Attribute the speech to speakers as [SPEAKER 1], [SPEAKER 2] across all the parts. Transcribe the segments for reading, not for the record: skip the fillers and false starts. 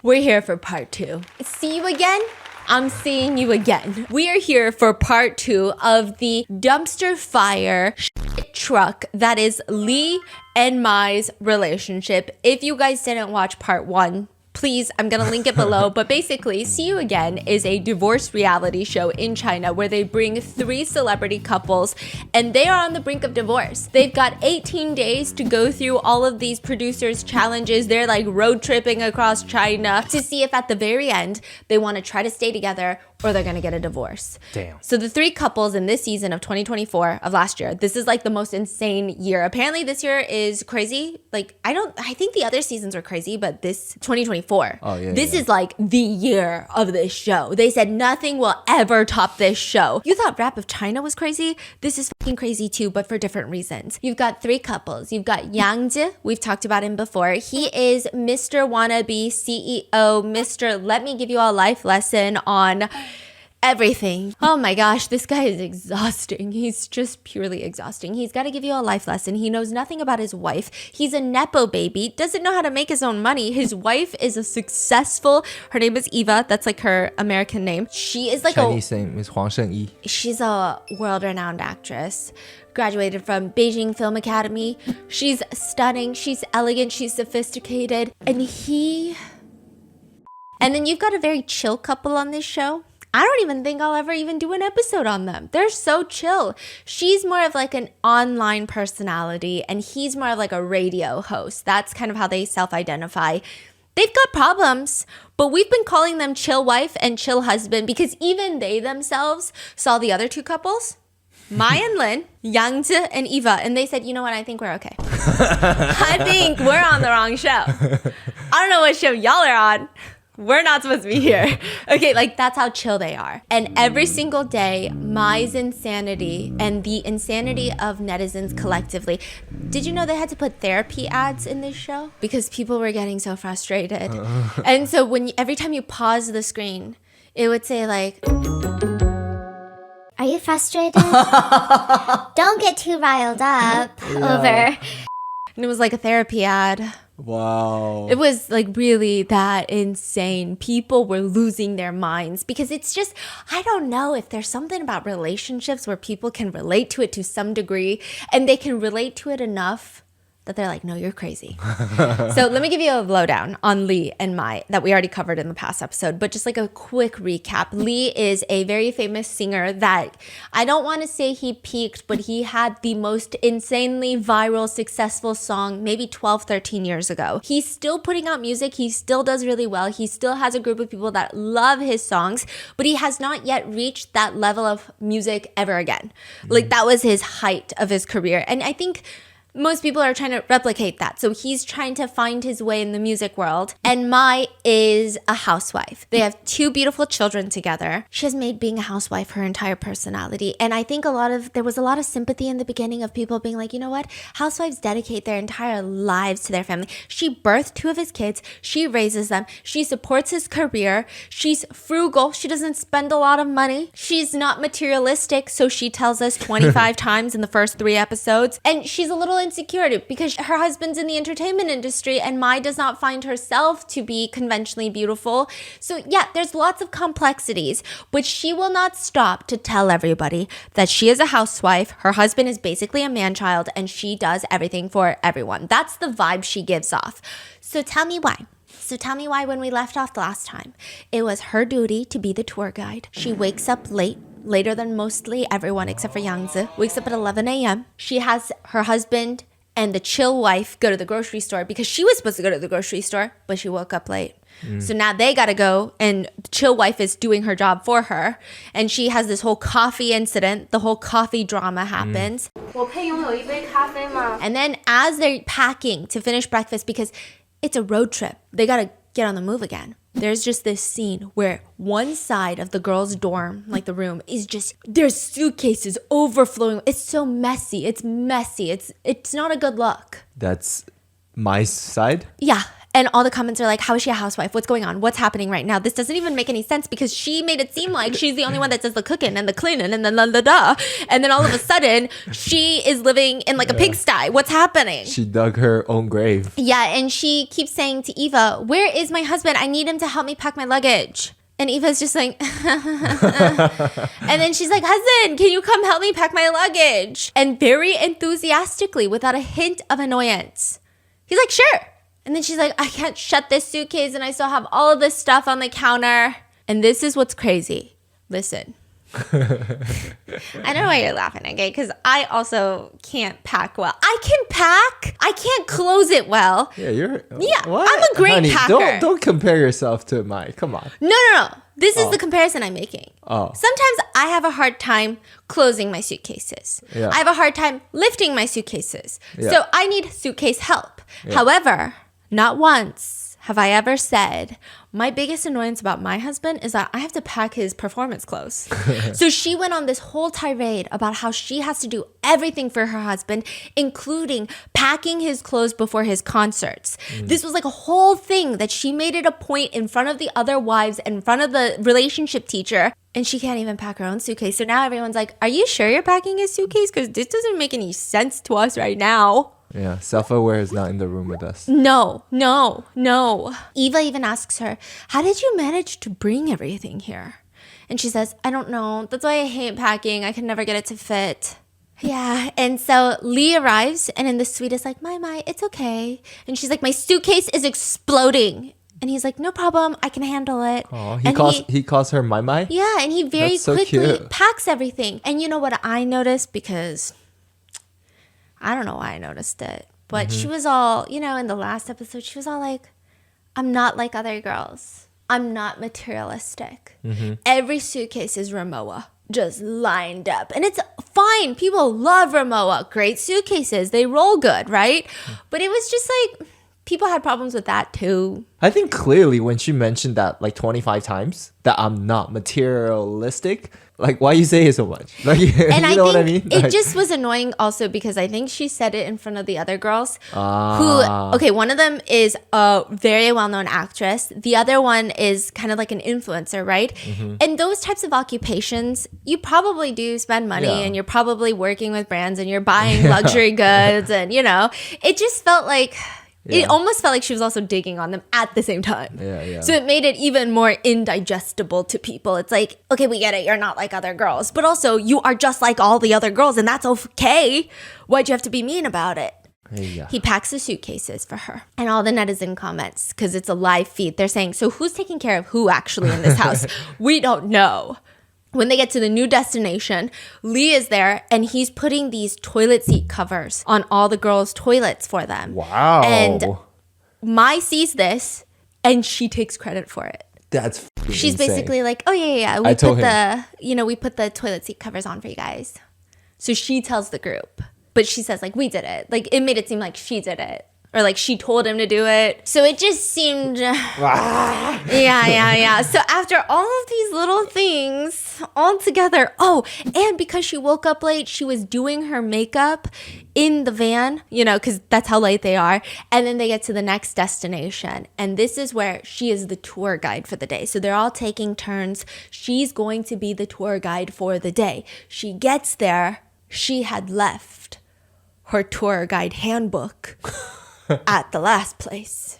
[SPEAKER 1] We're here for part 2. See you again? I'm seeing you again. We are here for part 2 of the dumpster fire shit truck that is Lee and Mai's relationship. If you guys didn't watch part 1, please, I'm going to link it below. But basically, See You Again is a divorce reality show in China where they bring 3 celebrity couples and they are on the brink of divorce. They've got 18 days to go through all of these producers' challenges. They're like road tripping across China to see if at the very end they want to try to stay together or they're going to get a divorce.
[SPEAKER 2] Damn.
[SPEAKER 1] So the 3 couples in this season of 2024 of last year, this is like the most insane year. Apparently this year is crazy. Like, I think the other seasons were crazy, but this 2024, this is like the year of this show. They said nothing will ever top this show. You thought Rap of China was crazy? This is fucking crazy too, but for different reasons. You've got 3 couples. You've got Yang Zi. We've talked about him before. He is Mr. Wannabe CEO, Mr. Let me give you a life lesson on everything. Oh my gosh, this guy is exhausting. He's just purely exhausting. He's got to give you a life lesson. He knows nothing about his wife. He's a Nepo baby, doesn't know how to make his own money. His wife is a successful, her name is Eva. That's like her American name. She is like
[SPEAKER 2] Chinese name is Huang Shengyi.
[SPEAKER 1] She's a world-renowned actress. Graduated from Beijing Film Academy. She's stunning. She's elegant. She's sophisticated. And then you've got a very chill couple on this show. I don't even think I'll ever even do an episode on them. They're so chill. She's more of like an online personality and he's more of like a radio host. That's kind of how they self-identify. They've got problems, but we've been calling them chill wife and chill husband because even they themselves saw the other 2 couples, Mai and Lin, Yang Zi and Eva, and they said, you know what, I think we're okay. I think we're on the wrong show. I don't know what show y'all are on. We're not supposed to be here. Okay, like that's how chill they are. And every single day, Mai's insanity and the insanity of netizens collectively. Did you know they had to put therapy ads in this show? Because people were getting so frustrated. And so every time you pause the screen, it would say like,
[SPEAKER 3] are you frustrated? Don't get too riled up over.
[SPEAKER 1] And it was like a therapy ad.
[SPEAKER 2] Wow.
[SPEAKER 1] It was like really that insane. People were losing their minds because it's just, I don't know if there's something about relationships where people can relate to it to some degree and they can relate to it enough that they're like, no, you're crazy. So let me give you a lowdown on Lee and Mai that we already covered in the past episode, but just like a quick recap. Lee is a very famous singer that I don't want to say he peaked, but he had the most insanely viral, successful song maybe 12, 13 years ago. He's still putting out music. He still does really well. He still has a group of people that love his songs, but he has not yet reached that level of music ever again. Like that was his height of his career. And I think most people are trying to replicate that. So he's trying to find his way in the music world. And Mai is a housewife. They have 2 beautiful children together. She has made being a housewife her entire personality. And I think there was a lot of sympathy in the beginning of people being like, you know what? Housewives dedicate their entire lives to their family. She birthed 2 of his kids. She raises them. She supports his career. She's frugal. She doesn't spend a lot of money. She's not materialistic. So she tells us 25 times in the first 3 episodes. And she's a little insecure because her husband's in the entertainment industry and Mai does not find herself to be conventionally beautiful. So yeah, there's lots of complexities, but she will not stop to tell everybody that she is a housewife. Her husband is basically a man-child and she does everything for everyone. That's the vibe she gives off. So tell me why. When we left off the last time, it was her duty to be the tour guide. She wakes up late, later than mostly everyone except for Yang Zi, wakes up at 11 a.m. She has her husband and the chill wife go to the grocery store because she was supposed to go to the grocery store, but she woke up late. So now they gotta go and the chill wife is doing her job for her. And she has this whole coffee incident. The whole coffee drama happens. And then as they're packing to finish breakfast, because it's a road trip, they gotta get on the move again. there's just this scene where one side of the girls' dorm, like the room, is just, there's suitcases overflowing. It's so messy. It's messy. It's not a good look.
[SPEAKER 2] That's my side?
[SPEAKER 1] Yeah. And all the comments are like, how is she a housewife? What's going on? What's happening right now? This doesn't even make any sense because she made it seem like she's the only one that does the cooking and the cleaning and the And then all of a sudden, she is living in like a pigsty. What's happening?
[SPEAKER 2] She dug her own grave.
[SPEAKER 1] Yeah, and she keeps saying to Eva, where is my husband? I need him to help me pack my luggage. And Eva's just like, and then she's like, husband, can you come help me pack my luggage? And very enthusiastically, without a hint of annoyance. He's like, sure. And then she's like, I can't shut this suitcase and I still have all of this stuff on the counter. And this is what's crazy. Listen. I don't know why you're laughing, okay? Because I also can't pack well. I can pack. I can't close it well.
[SPEAKER 2] Yeah, you're...
[SPEAKER 1] Yeah,
[SPEAKER 2] what?
[SPEAKER 1] I'm a great
[SPEAKER 2] Honey,
[SPEAKER 1] packer.
[SPEAKER 2] Don't compare yourself to mine. Come on.
[SPEAKER 1] No. This is the comparison I'm making.
[SPEAKER 2] Oh.
[SPEAKER 1] Sometimes I have a hard time closing my suitcases.
[SPEAKER 2] Yeah.
[SPEAKER 1] I have a hard time lifting my suitcases.
[SPEAKER 2] Yeah.
[SPEAKER 1] So I need suitcase help.
[SPEAKER 2] Yeah.
[SPEAKER 1] However, not once have I ever said, my biggest annoyance about my husband is that I have to pack his performance clothes. So she went on this whole tirade about how she has to do everything for her husband, including packing his clothes before his concerts. This was like a whole thing that she made it a point in front of the other wives, in front of the relationship teacher, and she can't even pack her own suitcase. So now everyone's like, are you sure you're packing his suitcase? Because this doesn't make any sense to us right now.
[SPEAKER 2] Yeah, self-aware is not in the room with us.
[SPEAKER 1] No. Eva even asks her, how did you manage to bring everything here? And she says, I don't know. That's why I hate packing. I can never get it to fit. Yeah. And so Lee arrives and in the suite is like, my, it's okay. And she's like, my suitcase is exploding. And he's like, no problem. I can handle it.
[SPEAKER 2] Oh,
[SPEAKER 1] And
[SPEAKER 2] he calls her my.
[SPEAKER 1] Yeah. And he very
[SPEAKER 2] That's so
[SPEAKER 1] quickly
[SPEAKER 2] cute.
[SPEAKER 1] packs everything. And you know what I noticed? Because I don't know why I noticed it. But she was all, in the last episode, she was all like, I'm not like other girls. I'm not materialistic. Every suitcase is Ramoa, just lined up. And it's fine. People love Ramoa. Great suitcases. They roll good, right? But it was just like, people had problems with that too.
[SPEAKER 2] I think clearly when she mentioned that like 25 times, that I'm not materialistic, like why you say it so much? Like,
[SPEAKER 1] And
[SPEAKER 2] you know what I mean?
[SPEAKER 1] it
[SPEAKER 2] Like,
[SPEAKER 1] just was annoying also because I think she said it in front of the other girls one of them is a very well-known actress. The other one is kind of like an influencer, right? And those types of occupations, you probably do spend money and you're probably working with brands and you're buying luxury goods and, it just felt like... It almost felt like she was also digging on them at the same time.
[SPEAKER 2] Yeah.
[SPEAKER 1] So it made it even more indigestible to people. It's like, okay, we get it. You're not like other girls. But also, you are just like all the other girls, and that's okay. Why'd you have to be mean about it?
[SPEAKER 2] Yeah.
[SPEAKER 1] He packs the suitcases for her. And all the netizen comments, because it's a live feed, they're saying, so who's taking care of who actually in this house? We don't know. When they get to the new destination, Lee is there and he's putting these toilet seat covers on all the girls' toilets for them.
[SPEAKER 2] Wow.
[SPEAKER 1] And Mai sees this and she takes credit for it.
[SPEAKER 2] That's f***ing
[SPEAKER 1] She's
[SPEAKER 2] insane.
[SPEAKER 1] basically like, oh yeah.
[SPEAKER 2] I told
[SPEAKER 1] We put the toilet seat covers on for you guys. So she tells the group, but she says like, we did it. Like it made it seem like she did it. Or like she told him to do it. So it just seemed... Yeah. So after all of these little things all together... Oh, and because she woke up late, she was doing her makeup in the van, because that's how late they are. And then they get to the next destination. And this is where she is the tour guide for the day. So they're all taking turns. She's going to be the tour guide for the day. She gets there. She had left her tour guide handbook at the last place.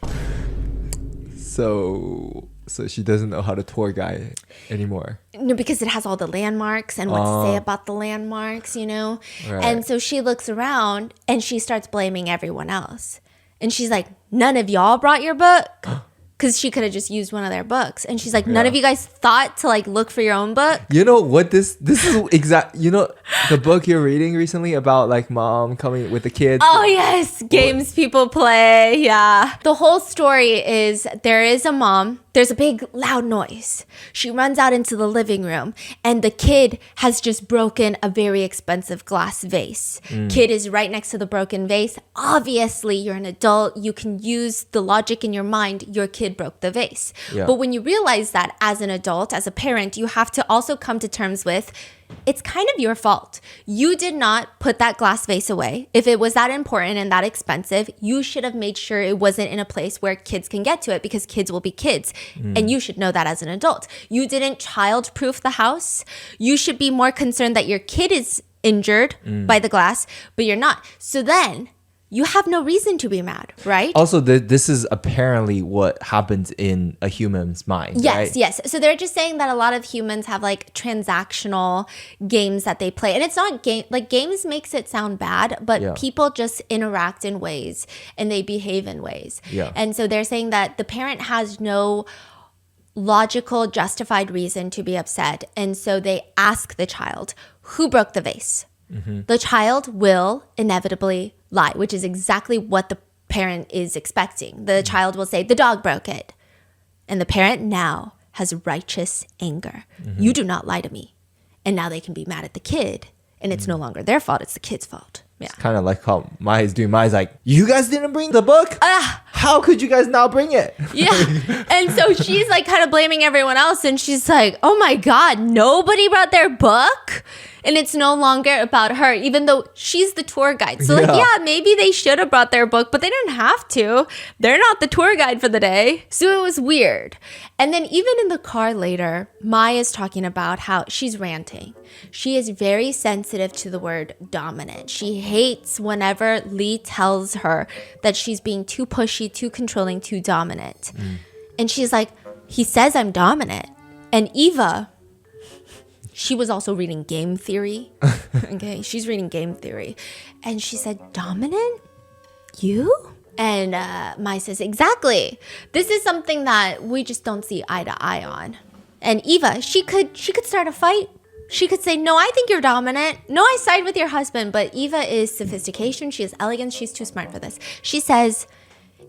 [SPEAKER 2] So she doesn't know how to tour guide anymore.
[SPEAKER 1] No, because it has all the landmarks and what to say about the landmarks,
[SPEAKER 2] Right.
[SPEAKER 1] And so she looks around and she starts blaming everyone else. And she's like, none of y'all brought your book? Because she could have just used one of their books. And she's like, none of you guys thought to like look for your own book?
[SPEAKER 2] You know what this is exact. The book you're reading recently about like mom coming with the kids.
[SPEAKER 1] Oh there's people play. Yeah. The whole story is there is a mom. there's a big loud noise. She runs out into the living room and the kid has just broken a very expensive glass vase. Kid is right next to the broken vase. Obviously, you're an adult. You can use the logic in your mind. Your kid broke the vase.
[SPEAKER 2] Yeah.
[SPEAKER 1] But when you realize that as an adult, as a parent, you have to also come to terms with it's kind of your fault. You did not put that glass vase away. If it was that important and that expensive, you should have made sure it wasn't in a place where kids can get to it because kids will be kids. And you should know that as an adult. You didn't child-proof the house. You should be more concerned that your kid is injured by the glass, but you're not. So then you have no reason to be mad, right?
[SPEAKER 2] Also, this is apparently what happens in a human's mind,
[SPEAKER 1] Yes,
[SPEAKER 2] right?
[SPEAKER 1] yes. So they're just saying that a lot of humans have like transactional games that they play. And it's not game, like games makes it sound bad, but
[SPEAKER 2] Yeah.
[SPEAKER 1] people just interact in ways and they behave in ways.
[SPEAKER 2] Yeah.
[SPEAKER 1] And so they're saying that the parent has no logical, justified reason to be upset. And so they ask the child, who broke the vase? The child will inevitably lie, which is exactly what the parent is expecting. The child will say, the dog broke it. And the parent now has righteous anger. You do not lie to me. And now they can be mad at the kid. And it's no longer their fault, it's the kid's fault. Yeah.
[SPEAKER 2] Kind of like how Maya's doing. Maya's like, you guys didn't bring the book? How could you guys now bring it?
[SPEAKER 1] Yeah. And so she's like kind of blaming everyone else. And she's like, oh my God, nobody brought their book? And it's no longer about her, even though she's the tour guide. So like, yeah, maybe they should have brought their book, but they didn't have to. They're not the tour guide for the day. So it was weird. And then even in the car later, Maya's talking about how she's ranting. She is very sensitive to the word dominant. She hates whenever Lee tells her that she's being too pushy, too controlling, too dominant. And she's like, he says I'm dominant. And Eva, she was also reading game theory. Okay, she's reading game theory. And she said, dominant? You? And Mai says, exactly. This is something that we just don't see eye to eye on. And Eva, she could start a fight. She could say, no, I think you're dominant. No, I side with your husband. But Eva is sophistication. She is elegance. She's too smart for this. She says,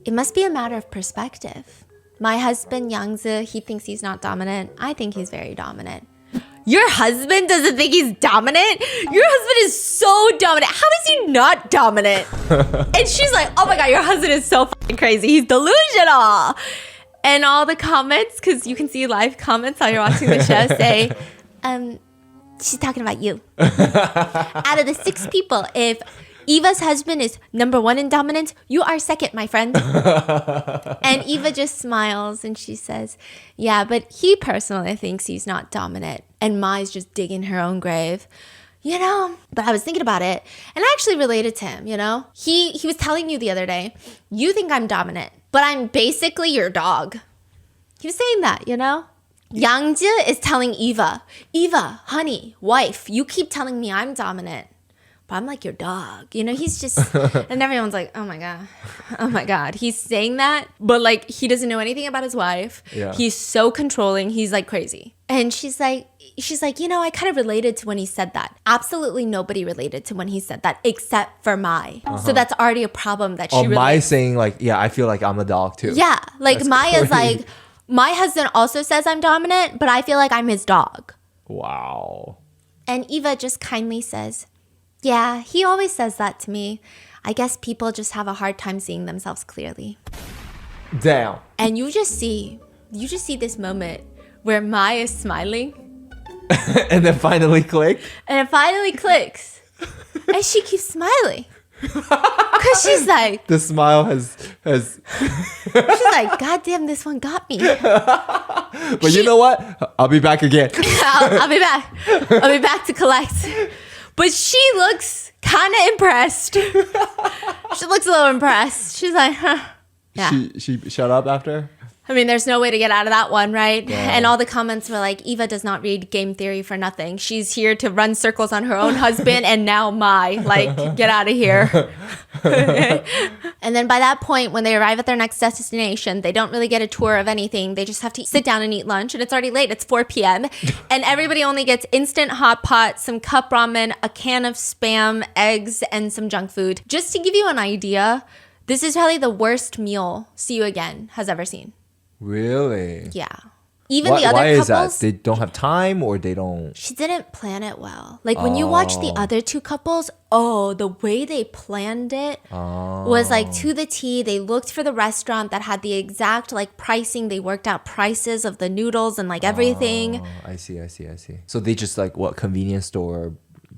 [SPEAKER 1] it must be a matter of perspective. My husband, Yangzi, he thinks he's not dominant. I think he's very dominant. Your husband doesn't think he's dominant? Your husband is so dominant. How is he not dominant? And she's like, oh my God, your husband is so fucking crazy. He's delusional. And all the comments, because you can see live comments while you're watching the show, say, she's talking about you. Out of the 6 people, if Eva's husband is number 1 in dominance, you are second, my friend. And Eva just smiles and she says, yeah, but he personally thinks he's not dominant. And Mai's just digging her own grave. You know, but I was thinking about it and I actually related to him, you know? He was telling you the other day, you think I'm dominant, but I'm basically your dog. He was saying that, you know? Yang Jie is telling Eva, honey, wife, you keep telling me I'm dominant. But I'm like your dog. You know, he's just, and everyone's like, oh my God. He's saying that, but like he doesn't know anything about his wife.
[SPEAKER 2] Yeah.
[SPEAKER 1] He's so controlling. He's like crazy. And she's like, you know, I kind of related to when he said that. Absolutely nobody related to when he said that except for Mai. So that's already a problem that she
[SPEAKER 2] Mai saying like, yeah, I feel like I'm a dog too.
[SPEAKER 1] Yeah. Like
[SPEAKER 2] That's
[SPEAKER 1] Maya's
[SPEAKER 2] crazy.
[SPEAKER 1] like, my husband also says I'm dominant, but I feel like I'm his dog.
[SPEAKER 2] Wow.
[SPEAKER 1] And Eva just kindly says, yeah, he always says that to me. I guess people just have a hard time seeing themselves clearly.
[SPEAKER 2] Damn.
[SPEAKER 1] And you just see this moment where Mai is smiling.
[SPEAKER 2] And then finally click.
[SPEAKER 1] And it finally clicks. And she keeps smiling. Because she's like,
[SPEAKER 2] The smile has
[SPEAKER 1] she's like, God damn, this one got me.
[SPEAKER 2] But you know what? I'll be back again.
[SPEAKER 1] I'll be back. I'll be back to collect. But she looks kind of impressed. She looks a little impressed. She's like, huh. Yeah.
[SPEAKER 2] She shut up after?
[SPEAKER 1] I mean, there's no way to get out of that one, right?
[SPEAKER 2] Yeah.
[SPEAKER 1] And all the comments were like, Eva does not read game theory for nothing. She's here to run circles on her own husband and now Mai. Like, get out of here. And then by that point, when they arrive at their next destination, they don't really get a tour of anything. They just have to sit down and eat lunch. And it's already late. It's 4 p.m. And everybody only gets instant hot pot, some cup ramen, a can of Spam, eggs, and some junk food. Just to give you an idea, this is probably the worst meal See You Again has ever seen.
[SPEAKER 2] Really?
[SPEAKER 1] Yeah. Even
[SPEAKER 2] Why,
[SPEAKER 1] the other
[SPEAKER 2] why is that?
[SPEAKER 1] couples,
[SPEAKER 2] They don't have time or they don't...
[SPEAKER 1] she didn't plan it well. Like when you watch the other two couples, the way they planned it was like to the T. They looked for the restaurant that had the exact like pricing. They worked out prices of the noodles and like everything.
[SPEAKER 2] Oh, I see. So they just like what, convenience store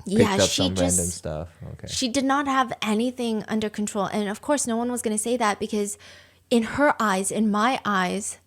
[SPEAKER 2] picked up some random stuff. Okay.
[SPEAKER 1] She did not have anything under control. And of course, no one was going to say that because in her eyes, in my eyes,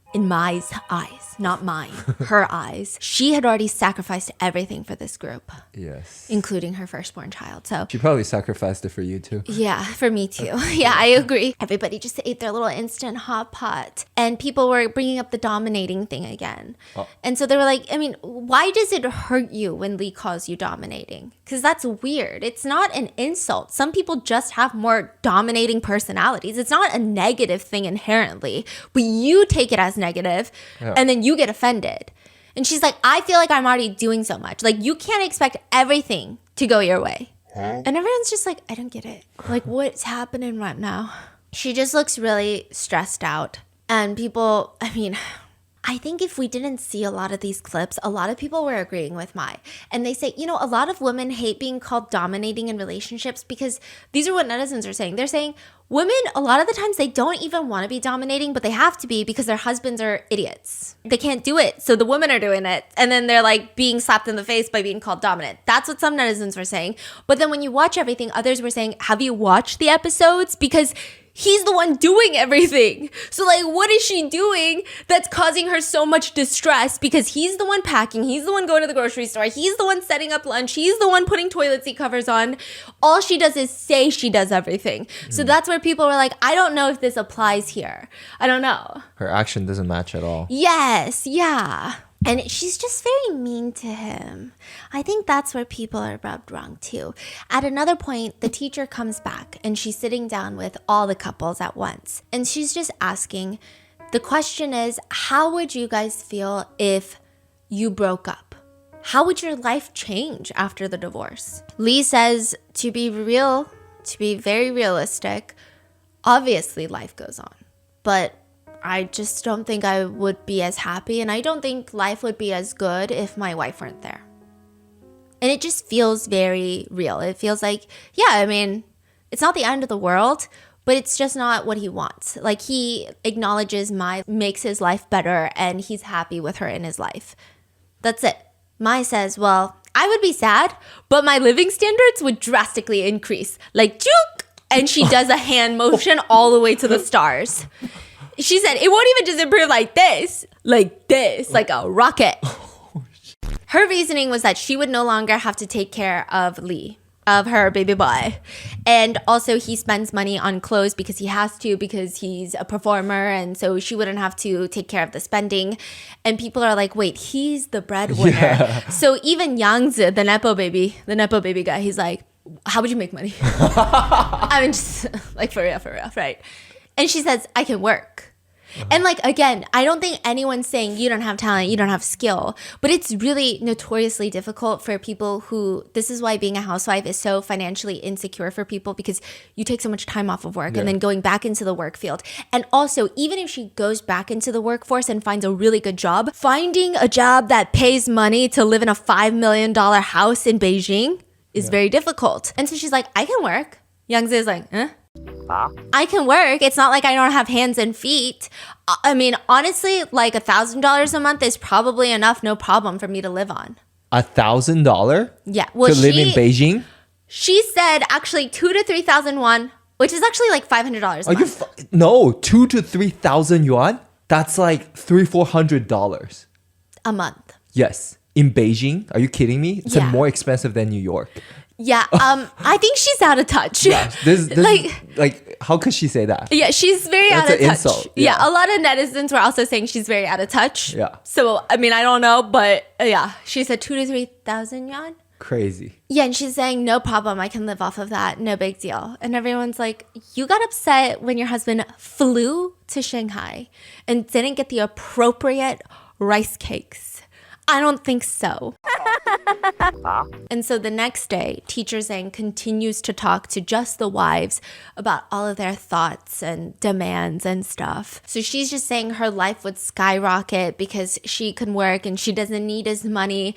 [SPEAKER 1] not mine, her eyes, she had already sacrificed everything for this group.
[SPEAKER 2] Yes.
[SPEAKER 1] Including her firstborn child. So
[SPEAKER 2] She probably sacrificed it for you too.
[SPEAKER 1] yeah, for me too. Yeah, I agree. Everybody just ate their little instant hot pot. And people were bringing up the dominating thing again. And so they were like, I mean, why does it hurt you when Lee calls you dominating? Because that's weird. It's not an insult. Some people just have more dominating personalities. It's not a negative thing inherently, but you take it as negative and then you get offended. And she's like, I feel like I'm already doing so much. Like, you can't expect everything to go your way. And everyone's just like, I don't get it. Like, what's happening right now? She just looks really stressed out. And people, I mean, I think if we didn't see a lot of these clips, a lot of people were agreeing with Mai. And they say, you know, a lot of women hate being called dominating in relationships because these are what netizens are saying. They're saying women, a lot of the times, they don't even want to be dominating, but they have to be because their husbands are idiots. They can't do it. So the women are doing it. And then they're like being slapped in the face by being called dominant. That's what some netizens were saying. But then when you watch everything, others were saying, have you watched the episodes? Because he's the one doing everything. So like, what is she doing that's causing her so much distress? Because he's the one packing. He's the one going to the grocery store. He's the one setting up lunch. He's the one putting toilet seat covers on. All she does is say she does everything. So that's where people were like, I don't know if this applies here. I don't know.
[SPEAKER 2] Her action doesn't match at all.
[SPEAKER 1] Yes, yeah. And she's just very mean to him. I think that's where people are rubbed wrong too. At another point, the teacher comes back and she's sitting down with all the couples at once. And she's just asking, the question is, how would you guys feel if you broke up? How would your life change after the divorce? Lee says, to be real, to be very realistic, obviously life goes on. But I just don't think I would be as happy, and I don't think life would be as good if my wife weren't there. And it just feels very real. It feels like, yeah, I mean, it's not the end of the world, but it's just not what he wants. Like, he acknowledges Mai makes his life better, and he's happy with her in his life. That's it. Mai says, well, I would be sad, but my living standards would drastically increase. Like, juke! And she does a hand motion all the way to the stars. She said, it won't even just improve like this, like a rocket. Her reasoning was that she would no longer have to take care of Lee, of her baby boy. And also he spends money on clothes because he has to, because he's a performer. And so she wouldn't have to take care of the spending. And people are like, wait, he's the breadwinner. Yeah. So even Yangzi, the Nepo baby guy, he's like, how would you make money? I mean, just like for real, right? And she says, I can work. And like, again, I don't think anyone's saying you don't have talent, you don't have skill, but it's really notoriously difficult for people who, this is why being a housewife is so financially insecure for people, because you take so much time off of work and then going back into the work field. And also, even if she goes back into the workforce and finds a really good job, finding a job that pays money to live in a $5 million house in Beijing is very difficult. And so she's like, I can work. Yangzi is like, I can work. It's not like I don't have hands and feet. I mean, honestly, like $1,000 a month is probably enough, no problem for me to live on.
[SPEAKER 2] $1,000?
[SPEAKER 1] Yeah. Well,
[SPEAKER 2] to live in Beijing?
[SPEAKER 1] She said actually 2,000 to 3,000 won, which is actually like $500 a month.
[SPEAKER 2] No, 2,000 to 3,000 yuan? That's like $300-$400
[SPEAKER 1] a month.
[SPEAKER 2] Yes. In Beijing? Are you kidding me? It's more expensive than New York.
[SPEAKER 1] Yeah, I think she's out of touch.
[SPEAKER 2] Yeah, this like, how could she say that?
[SPEAKER 1] Yeah, she's very out of touch.
[SPEAKER 2] Insult.
[SPEAKER 1] Yeah, a lot of netizens were also saying she's very out of touch.
[SPEAKER 2] Yeah.
[SPEAKER 1] So, I mean, I don't know, but yeah, she said 2,000 to 3,000 yuan.
[SPEAKER 2] Crazy.
[SPEAKER 1] Yeah, and she's saying, no problem, I can live off of that, no big deal. And everyone's like, you got upset when your husband flew to Shanghai and didn't get the appropriate rice cakes. I don't think so. And so the next day, teacher Zhang continues to talk to just the wives about all of their thoughts and demands and stuff. So she's just saying her life would skyrocket because she can work and she doesn't need his money.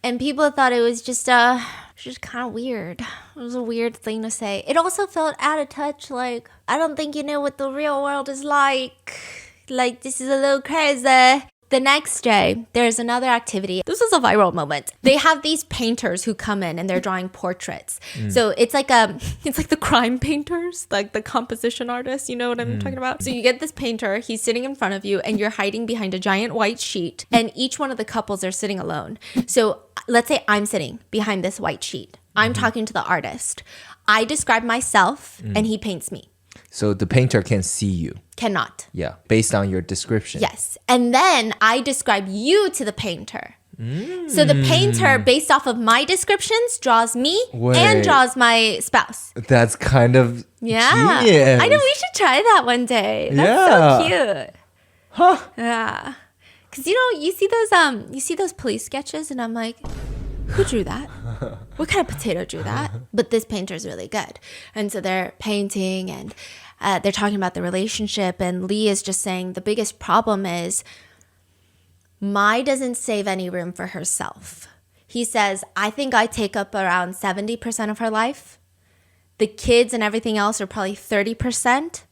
[SPEAKER 1] And people thought it was just kind of weird. It was a weird thing to say. It also felt out of touch, like, I don't think you know what the real world is like. Like, this is a little crazy. The next day, there's another activity. This was a viral moment. They have these painters who come in and they're drawing portraits. So it's like the crime painters, like the composition artists, you know what I'm talking about? So you get this painter, he's sitting in front of you and you're hiding behind a giant white sheet and each one of the couples are sitting alone. So let's say I'm sitting behind this white sheet. I'm talking to the artist. I describe myself and he paints me.
[SPEAKER 2] So the painter can see you.
[SPEAKER 1] Cannot.
[SPEAKER 2] Yeah, based on your description.
[SPEAKER 1] Yes. And then I describe you to the painter. So the painter, based off of my descriptions, draws me and draws my spouse.
[SPEAKER 2] That's kind of genius.
[SPEAKER 1] I know, we should try that one day. That's so cute.
[SPEAKER 2] Huh.
[SPEAKER 1] Yeah. Because, you see those police sketches and I'm like, who drew that? What kind of potato drew that? But this painter is really good. And so they're painting and they're talking about the relationship. And Lee is just saying the biggest problem is Mai doesn't save any room for herself. He says, I think I take up around 70% of her life. The kids and everything else are probably 30%.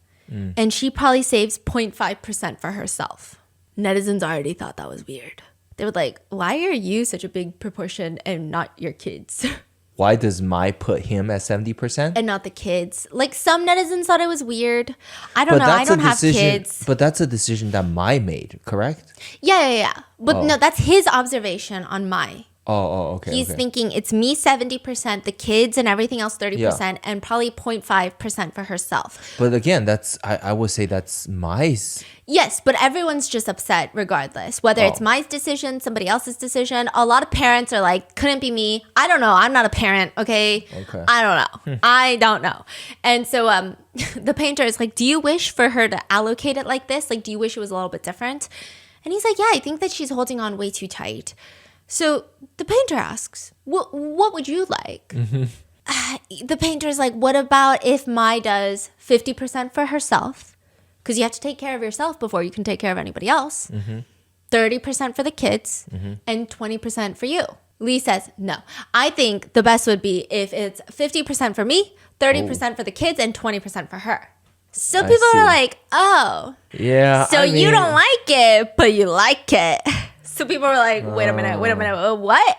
[SPEAKER 1] And she probably saves 0.5% for herself. Netizens already thought that was weird. They were like, why are you such a big proportion and not your kids?
[SPEAKER 2] Why does Mai put him at 70%?
[SPEAKER 1] And not the kids. Like, some netizens thought it was weird. I don't know. I don't have kids.
[SPEAKER 2] But that's a decision that Mai made, correct?
[SPEAKER 1] Yeah. But no, that's his observation on Mai.
[SPEAKER 2] Okay.
[SPEAKER 1] He's thinking it's me 70%, the kids and everything else 30%, and probably 0.5% for herself.
[SPEAKER 2] But again, I would say that's Mai's.
[SPEAKER 1] Yes, but everyone's just upset regardless. Whether it's Mai's decision, somebody else's decision. A lot of parents are like, couldn't be me. I don't know. I'm not a parent, okay? I don't know. I don't know. And so the painter is like, do you wish for her to allocate it like this? Like, do you wish it was a little bit different? And he's like, yeah, I think that she's holding on way too tight. So the painter asks, what would you like? The painter's like, what about if Mai does 50% for herself? Because you have to take care of yourself before you can take care of anybody else. 30% for the kids and 20% for you. Lee says, no. I think the best would be if it's 50% for me, 30% for the kids, and 20% for her. So people are like, oh.
[SPEAKER 2] Yeah.
[SPEAKER 1] So you don't like it, but you like it. So people were like, wait a minute, what?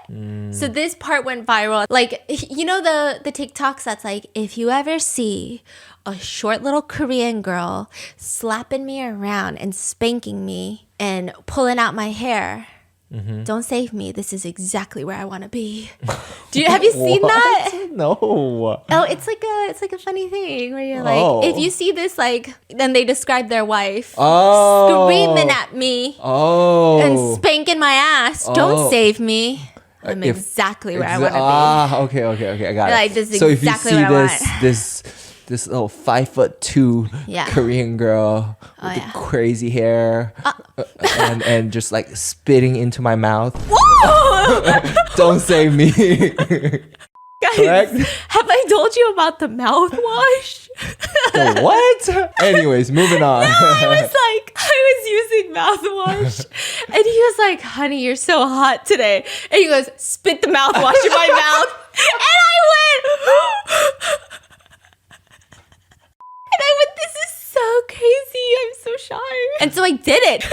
[SPEAKER 1] So this part went viral. Like, you know the TikToks that's like, if you ever see a short little Korean girl slapping me around and spanking me and pulling out my hair, don't save me. This is exactly where I want to be. Have you seen that?
[SPEAKER 2] No.
[SPEAKER 1] Oh, it's like a funny thing where you're like, if you see this, like, then they describe their wife screaming at me and spanking my ass. Don't save me. I'm exactly where I want to be.
[SPEAKER 2] Okay, I got it.
[SPEAKER 1] Like, this is
[SPEAKER 2] so
[SPEAKER 1] exactly
[SPEAKER 2] if you see
[SPEAKER 1] what I
[SPEAKER 2] this little 5'2" Korean girl with the crazy hair and just like spitting into my mouth, don't save me.
[SPEAKER 1] Guys,
[SPEAKER 2] correct?
[SPEAKER 1] Have I told you about the mouthwash?
[SPEAKER 2] The what? Anyways, moving on.
[SPEAKER 1] I was using mouthwash and he was like, honey, you're so hot today. And he goes, spit the mouthwash in my mouth. And I went, this is so crazy. I'm so shy. And so I did it.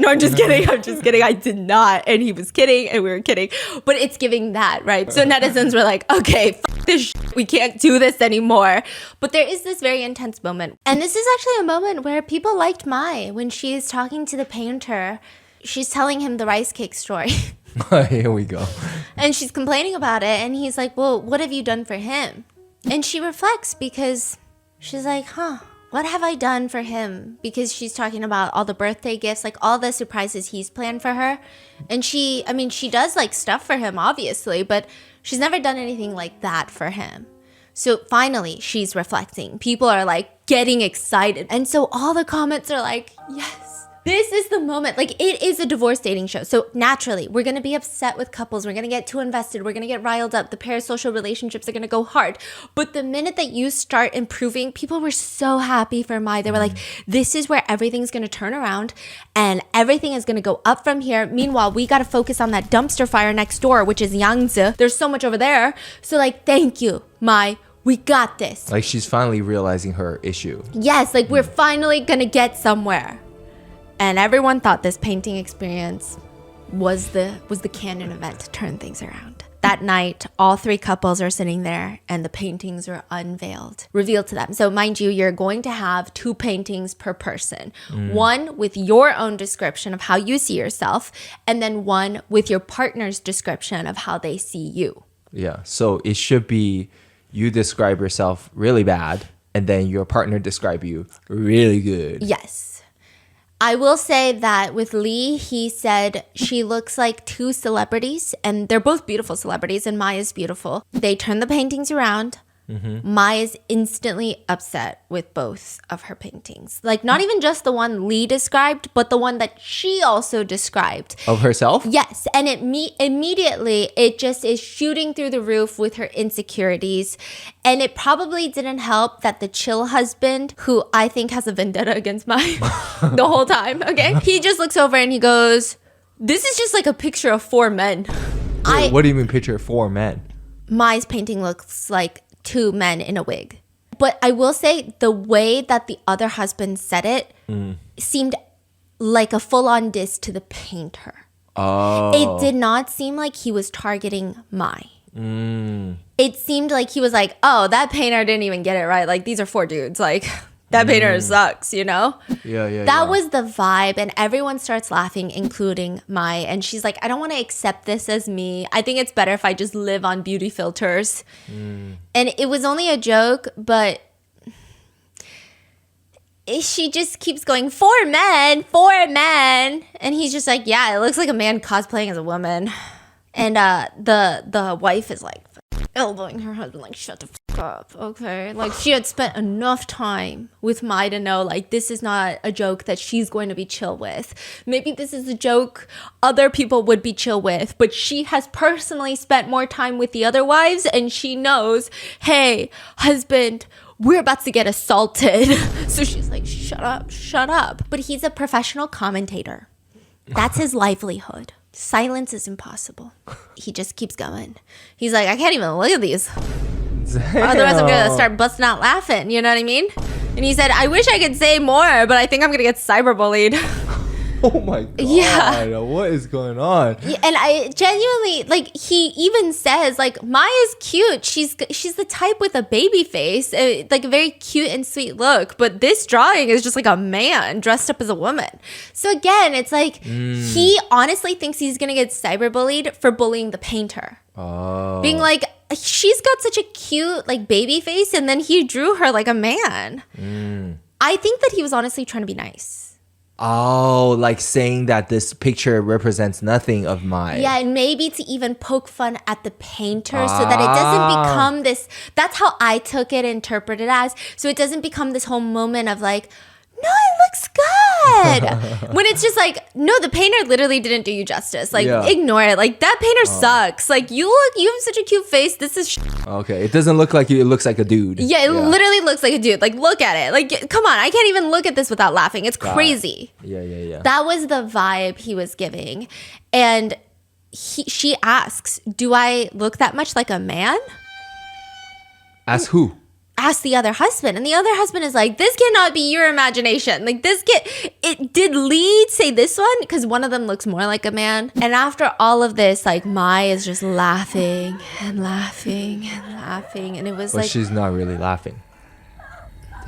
[SPEAKER 1] No, I'm just kidding. I did not. And he was kidding and we were kidding. But it's giving that, right? So netizens were like, okay, this we can't do this anymore. But there is this very intense moment. And this is actually a moment where people liked Mai. When she's talking to the painter, she's telling him the rice cake story.
[SPEAKER 2] Here we go.
[SPEAKER 1] And she's complaining about it. And he's like, well, what have you done for him? And she reflects because she's like, what have I done for him? Because she's talking about all the birthday gifts, like all the surprises he's planned for her. And she does like stuff for him, obviously, but she's never done anything like that for him. So finally, she's reflecting. People are like getting excited. And so all the comments are like, yes, This is the moment. Like, it is a divorce dating show. So naturally, we're going to be upset with couples. We're going to get too invested. We're going to get riled up. The parasocial relationships are going to go hard. But the minute that you start improving, people were so happy for Mai. They were like, this is where everything's going to turn around and everything is going to go up from here. Meanwhile, we got to focus on that dumpster fire next door, which is Yangtze. There's so much over there. So like, thank you, Mai. We got this.
[SPEAKER 2] Like she's finally realizing her issue.
[SPEAKER 1] Yes, like we're finally going to get somewhere. And everyone thought this painting experience was the canon event to turn things around. That night, all three couples are sitting there and the paintings are revealed to them. So mind you, you're going to have 2 paintings per person. One with your own description of how you see yourself, and then one with your partner's description of how they see you.
[SPEAKER 2] Yeah, so it should be you describe yourself really bad, and then your partner describe you really good.
[SPEAKER 1] Yes. I will say that with Lee, he said she looks like 2 celebrities, and they're both beautiful celebrities, and Mai is beautiful. They turn the paintings around. Mai is instantly upset with both of her paintings. Like, not even just the one Lee described, but the one that she also described.
[SPEAKER 2] Of herself?
[SPEAKER 1] Yes. And immediately, it just is shooting through the roof with her insecurities. And it probably didn't help that the chill husband, who I think has a vendetta against Mai the whole time, okay? He just looks over and he goes, this is just like a picture of 4 men.
[SPEAKER 2] Wait, what do you mean picture of 4 men?
[SPEAKER 1] Mai's painting looks like 2 men in a wig. But I will say the way that the other husband said it seemed like a full-on diss to the painter.
[SPEAKER 2] Oh.
[SPEAKER 1] It did not seem like he was targeting Mai. It seemed like he was like, oh, that painter didn't even get it right. Like, these are 4 dudes. Like, that painter sucks, you know?
[SPEAKER 2] Yeah.
[SPEAKER 1] That was the vibe, and everyone starts laughing, including Mai. And she's like, I don't want to accept this as me. I think it's better if I just live on beauty filters. And it was only a joke, but she just keeps going, 4 men. And he's just like, yeah, it looks like a man cosplaying as a woman. And the wife is like elbowing her husband, like, shut the fuck up, okay? Like, she had spent enough time with Mai to know, like, this is not a joke that she's going to be chill with. Maybe this is a joke other people would be chill with, but she has personally spent more time with the other wives, and she knows, hey, husband, we're about to get assaulted. So she's like, shut up. But he's a professional commentator. That's his livelihood. Silence is impossible. He just keeps going. He's like, I can't even look at these. Otherwise, I'm going to start busting out laughing. You know what I mean? And he said, I wish I could say more, but I think I'm going to get cyberbullied.
[SPEAKER 2] Oh my God.
[SPEAKER 1] Yeah.
[SPEAKER 2] What is going on?
[SPEAKER 1] Yeah, and I genuinely, like, he even says, like, Maya's cute. She's the type with a baby face, like a very cute and sweet look. But this drawing is just like a man dressed up as a woman. So again, it's like he honestly thinks he's going to get cyberbullied for bullying the painter.
[SPEAKER 2] Oh.
[SPEAKER 1] Being like, she's got such a cute, like, baby face, and then he drew her like a man. I think that he was honestly trying to be nice.
[SPEAKER 2] Oh, like saying that this picture represents nothing of mine.
[SPEAKER 1] Yeah, and maybe to even poke fun at the painter so that it doesn't become this. That's how I took it, interpreted as. So it doesn't become this whole moment of like, no, it looks good. When it's just like, no, the painter literally didn't do you justice. Like, ignore it. Like, that painter sucks. Like, you have such a cute face. This is
[SPEAKER 2] Okay, it doesn't look like you. It looks like a dude.
[SPEAKER 1] Yeah, it literally looks like a dude. Like, look at it. Like, come on. I can't even look at this without laughing. It's crazy.
[SPEAKER 2] Yeah.
[SPEAKER 1] That was the vibe he was giving. And she asks, do I look that much like a man?
[SPEAKER 2] As who?
[SPEAKER 1] Ask the other husband, and the other husband is like, this cannot be your imagination. Like, did Lee say this one? Because one of them looks more like a man. And after all of this, like, Mai is just laughing and laughing and laughing, and it was
[SPEAKER 2] But she's not really laughing.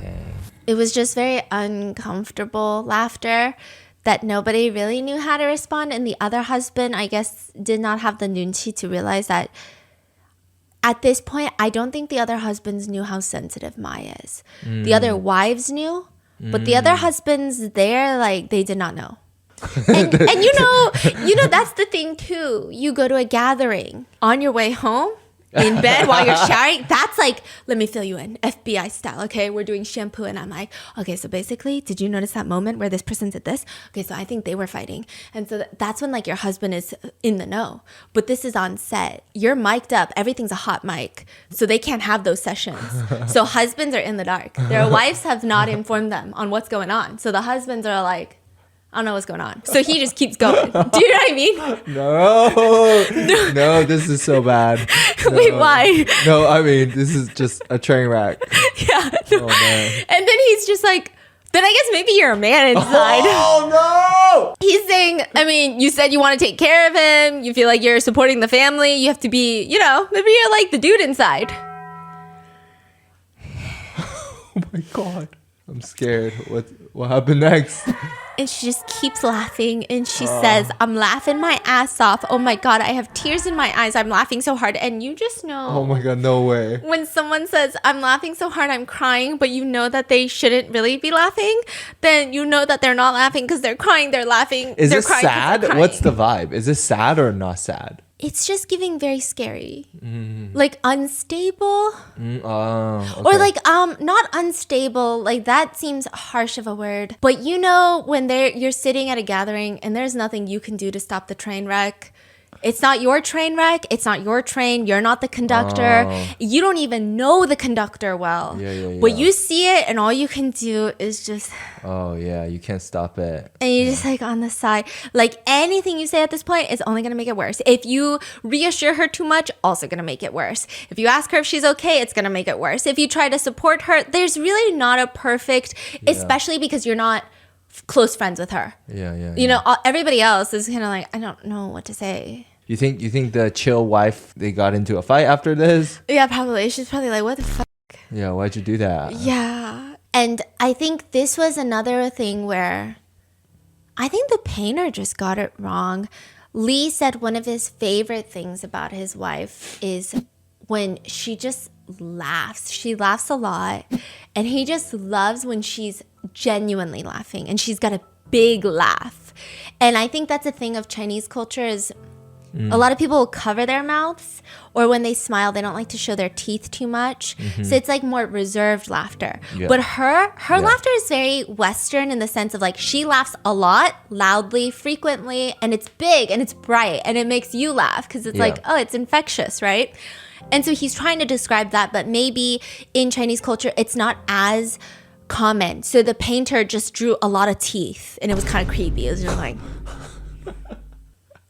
[SPEAKER 2] Dang.
[SPEAKER 1] It was just very uncomfortable laughter that nobody really knew how to respond. And the other husband, I guess, did not have the nunchi to realize that at this point, I don't think the other husbands knew how sensitive Mai is. The other wives knew, but the other husbands there, like, they did not know. And you know, that's the thing too. You go to a gathering on your way home, in bed while you're showering, that's like, let me fill you in, FBI style. Okay, we're doing shampoo, and I'm like, okay, so basically, did you notice that moment where this person did this? Okay, so I think they were fighting. And so that's when like your husband is in the know. But this is on set. You're mic'd up. Everything's a hot mic. So they can't have those sessions. So husbands are in the dark. Their wives have not informed them on what's going on. So the husbands are like, I don't know what's going on. So he just keeps going. Do you know what I mean?
[SPEAKER 2] No, this is so bad. No.
[SPEAKER 1] Wait, why?
[SPEAKER 2] No, I mean, this is just a train wreck.
[SPEAKER 1] Yeah. No.
[SPEAKER 2] Oh, man.
[SPEAKER 1] And then he's just like, then I guess maybe you're a man inside.
[SPEAKER 2] Oh, no!
[SPEAKER 1] He's saying, I mean, you said you want to take care of him. You feel like you're supporting the family. You have to be, you know, maybe you're like the dude inside.
[SPEAKER 2] Oh, my God. I'm scared. What happened next?
[SPEAKER 1] And she just keeps laughing, and she says, I'm laughing my ass off. Oh my God, I have tears in my eyes. I'm laughing so hard. And you just know.
[SPEAKER 2] Oh my God, no way.
[SPEAKER 1] When someone says, I'm laughing so hard, I'm crying, but you know that they shouldn't really be laughing, then you know that they're not laughing because they're crying. They're laughing.
[SPEAKER 2] Is
[SPEAKER 1] they're
[SPEAKER 2] this
[SPEAKER 1] crying 'cause they're
[SPEAKER 2] sad?
[SPEAKER 1] crying.
[SPEAKER 2] What's the vibe? Is this sad or not sad?
[SPEAKER 1] It's just giving very scary. Like unstable.
[SPEAKER 2] Okay.
[SPEAKER 1] Or like not unstable, like that seems harsh of a word, but you know when you're sitting at a gathering and there's nothing you can do to stop the train wreck. It's not your train wreck, it's not your train, you're not the conductor. You don't even know the conductor well.
[SPEAKER 2] Yeah.
[SPEAKER 1] But you see it and all you can do is just,
[SPEAKER 2] Oh yeah, you can't stop it.
[SPEAKER 1] and you're just like on the side. Like anything you say at this point is only gonna make it worse. If you reassure her too much, also gonna make it worse. If you ask her if she's okay, it's gonna make it worse. If you try to support her, there's really not a perfect, especially because you're not close friends with her.
[SPEAKER 2] Yeah.
[SPEAKER 1] You know, everybody else is kind of like, I don't know what to say.
[SPEAKER 2] You think the chill wife, they got into a fight after this?
[SPEAKER 1] Yeah, probably. She's probably like, what the fuck?
[SPEAKER 2] Yeah, why'd you do that?
[SPEAKER 1] Yeah. And I think this was another thing where I think the painter just got it wrong. Lee said one of his favorite things about his wife is when she just laughs. She laughs a lot. And he just loves when she's genuinely laughing and she's got a big laugh. And I think that's a thing of Chinese culture is a lot of people will cover their mouths, or when they smile, they don't like to show their teeth too much. So it's like more reserved laughter.
[SPEAKER 2] Yeah.
[SPEAKER 1] But her laughter is very Western in the sense of like she laughs a lot, loudly, frequently, and it's big and it's bright and it makes you laugh because it's like, oh, it's infectious, right? And so he's trying to describe that, but maybe in Chinese culture, it's not as common. So the painter just drew a lot of teeth and it was kind of creepy. It was just like...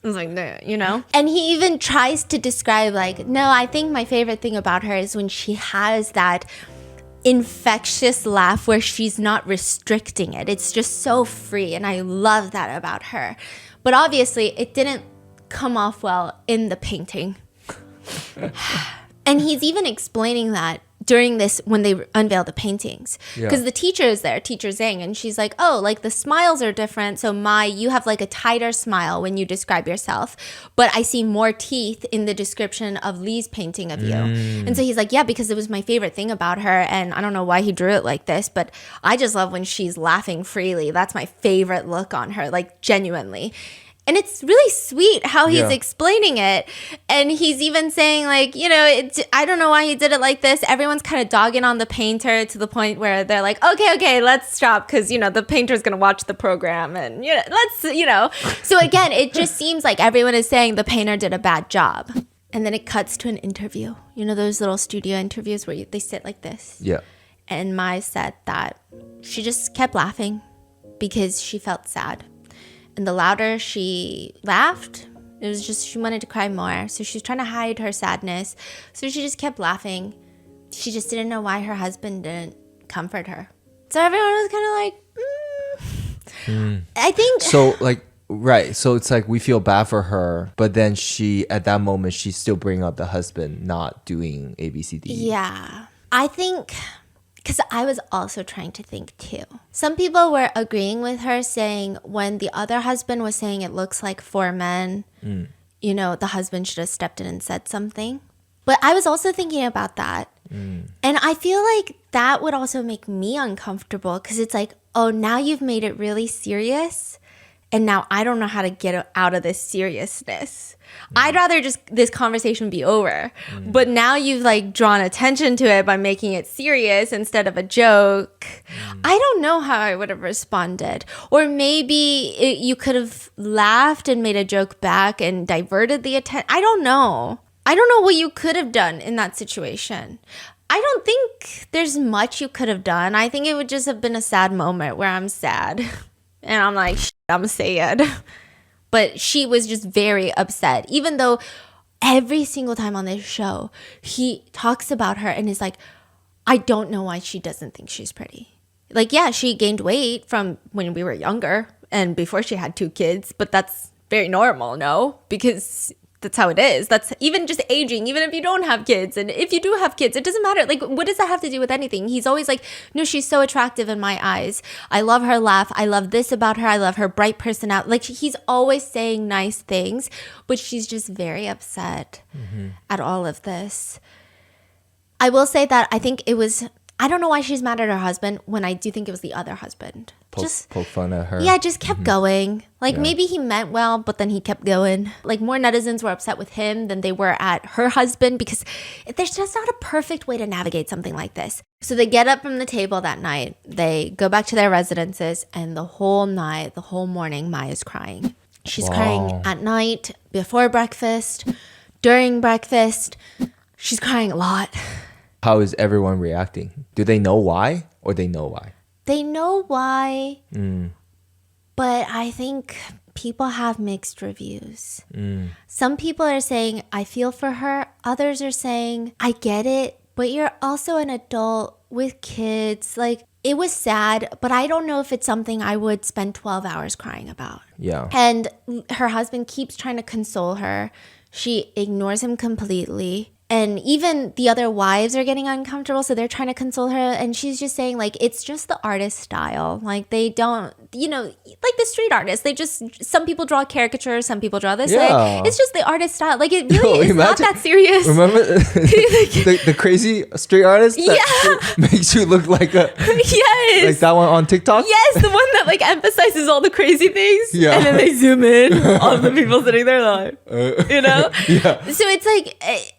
[SPEAKER 1] I was like, no, you know? And he even tries to describe like, no, I think my favorite thing about her is when she has that infectious laugh where she's not restricting it. It's just so free. And I love that about her. But obviously, it didn't come off well in the painting. And he's even explaining that during this, when they unveil the paintings, because the teacher is there, teacher Zhang, and she's like, oh, like the smiles are different. So you have like a tighter smile when you describe yourself, but I see more teeth in the description of Lee's painting of you. And so he's like, yeah, because it was my favorite thing about her. And I don't know why he drew it like this, but I just love when she's laughing freely. That's my favorite look on her, like genuinely. And it's really sweet how he's explaining it. And he's even saying like, you know, I don't know why he did it like this. Everyone's kind of dogging on the painter to the point where they're like, okay, let's stop. Because, you know, the painter's going to watch the program and, you know, let's, you know. So again, it just seems like everyone is saying the painter did a bad job. And then it cuts to an interview. You know, those little studio interviews where they sit like this.
[SPEAKER 2] Yeah.
[SPEAKER 1] And Mai said that she just kept laughing because she felt sad. And the louder she laughed, it was just she wanted to cry more. So she was trying to hide her sadness. So she just kept laughing. She just didn't know why her husband didn't comfort her. So everyone was kind of like, I think.
[SPEAKER 2] So like, right. So it's like we feel bad for her, but then at that moment, she's still bringing up the husband not doing A, B, C, D.
[SPEAKER 1] Yeah. I think... Because I was also trying to think too. Some people were agreeing with her saying when the other husband was saying it looks like 4 men, you know, the husband should have stepped in and said something. But I was also thinking about that. And I feel like that would also make me uncomfortable because it's like, oh, now you've made it really serious. And now I don't know how to get out of this seriousness. I'd rather just this conversation be over. But now you've like drawn attention to it by making it serious instead of a joke. I don't know how I would have responded. Or maybe you could have laughed and made a joke back and diverted the attention. I don't know. I don't know what you could have done in that situation. I don't think there's much you could have done. I think it would just have been a sad moment where I'm sad. And I'm like, I'm sad. But she was just very upset, even though every single time on this show, he talks about her and is like, I don't know why she doesn't think she's pretty. Like, yeah, she gained weight from when we were younger and before she had 2 kids, but that's very normal, no? Because that's how it is. That's even just aging, even if you don't have kids. And if you do have kids, it doesn't matter. Like, what does that have to do with anything? He's always like, no, she's so attractive in my eyes. I love her laugh. I love this about her. I love her bright personality. Like, he's always saying nice things, but she's just very upset at all of this. I will say that I think it was, I don't know why she's mad at her husband when I do think it was the other husband.
[SPEAKER 2] Poke fun at her.
[SPEAKER 1] Yeah, just kept going. Like, maybe he meant well, but then he kept going. Like, more netizens were upset with him than they were at her husband because there's just not a perfect way to navigate something like this. So they get up from the table that night. They go back to their residences, and the whole night, the whole morning, Maya's crying. She's crying at night, before breakfast, during breakfast. She's crying a lot.
[SPEAKER 2] How is everyone reacting? Do they know why or they know why?
[SPEAKER 1] They know why, but I think people have mixed reviews. Some people are saying, I feel for her. Others are saying, I get it, but you're also an adult with kids. Like, it was sad, but I don't know if it's something I would spend 12 hours crying about.
[SPEAKER 2] Yeah.
[SPEAKER 1] And her husband keeps trying to console her. She ignores him completely. And even the other wives are getting uncomfortable, so they're trying to console her. And she's just saying, like, it's just the artist style. Like, they don't, you know, like the street artists. They just, some people draw caricatures, some people draw this way. It's just the artist style. Like, it really is not that serious.
[SPEAKER 2] Remember the crazy street artist that makes you look like a...
[SPEAKER 1] Yes.
[SPEAKER 2] Like that one on TikTok?
[SPEAKER 1] Yes, the one that, like, emphasizes all the crazy things.
[SPEAKER 2] Yeah.
[SPEAKER 1] And then they zoom in on the people sitting there live. You know?
[SPEAKER 2] Yeah.
[SPEAKER 1] So it's like...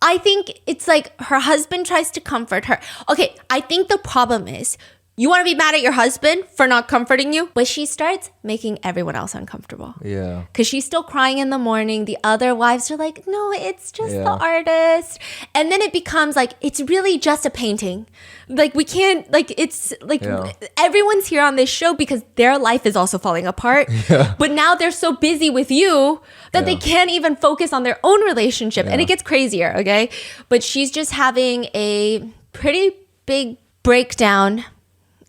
[SPEAKER 1] I think it's like her husband tries to comfort her. Okay, I think the problem is you want to be mad at your husband for not comforting you, but she starts making everyone else uncomfortable.
[SPEAKER 2] Yeah.
[SPEAKER 1] Because she's still crying in the morning. The other wives are like, no, it's just the artist. And then it becomes like, it's really just a painting. Like, we can't, like, it's like everyone's here on this show because their life is also falling apart. But now they're so busy with you that they can't even focus on their own relationship. And it gets crazier, okay? But she's just having a pretty big breakdown.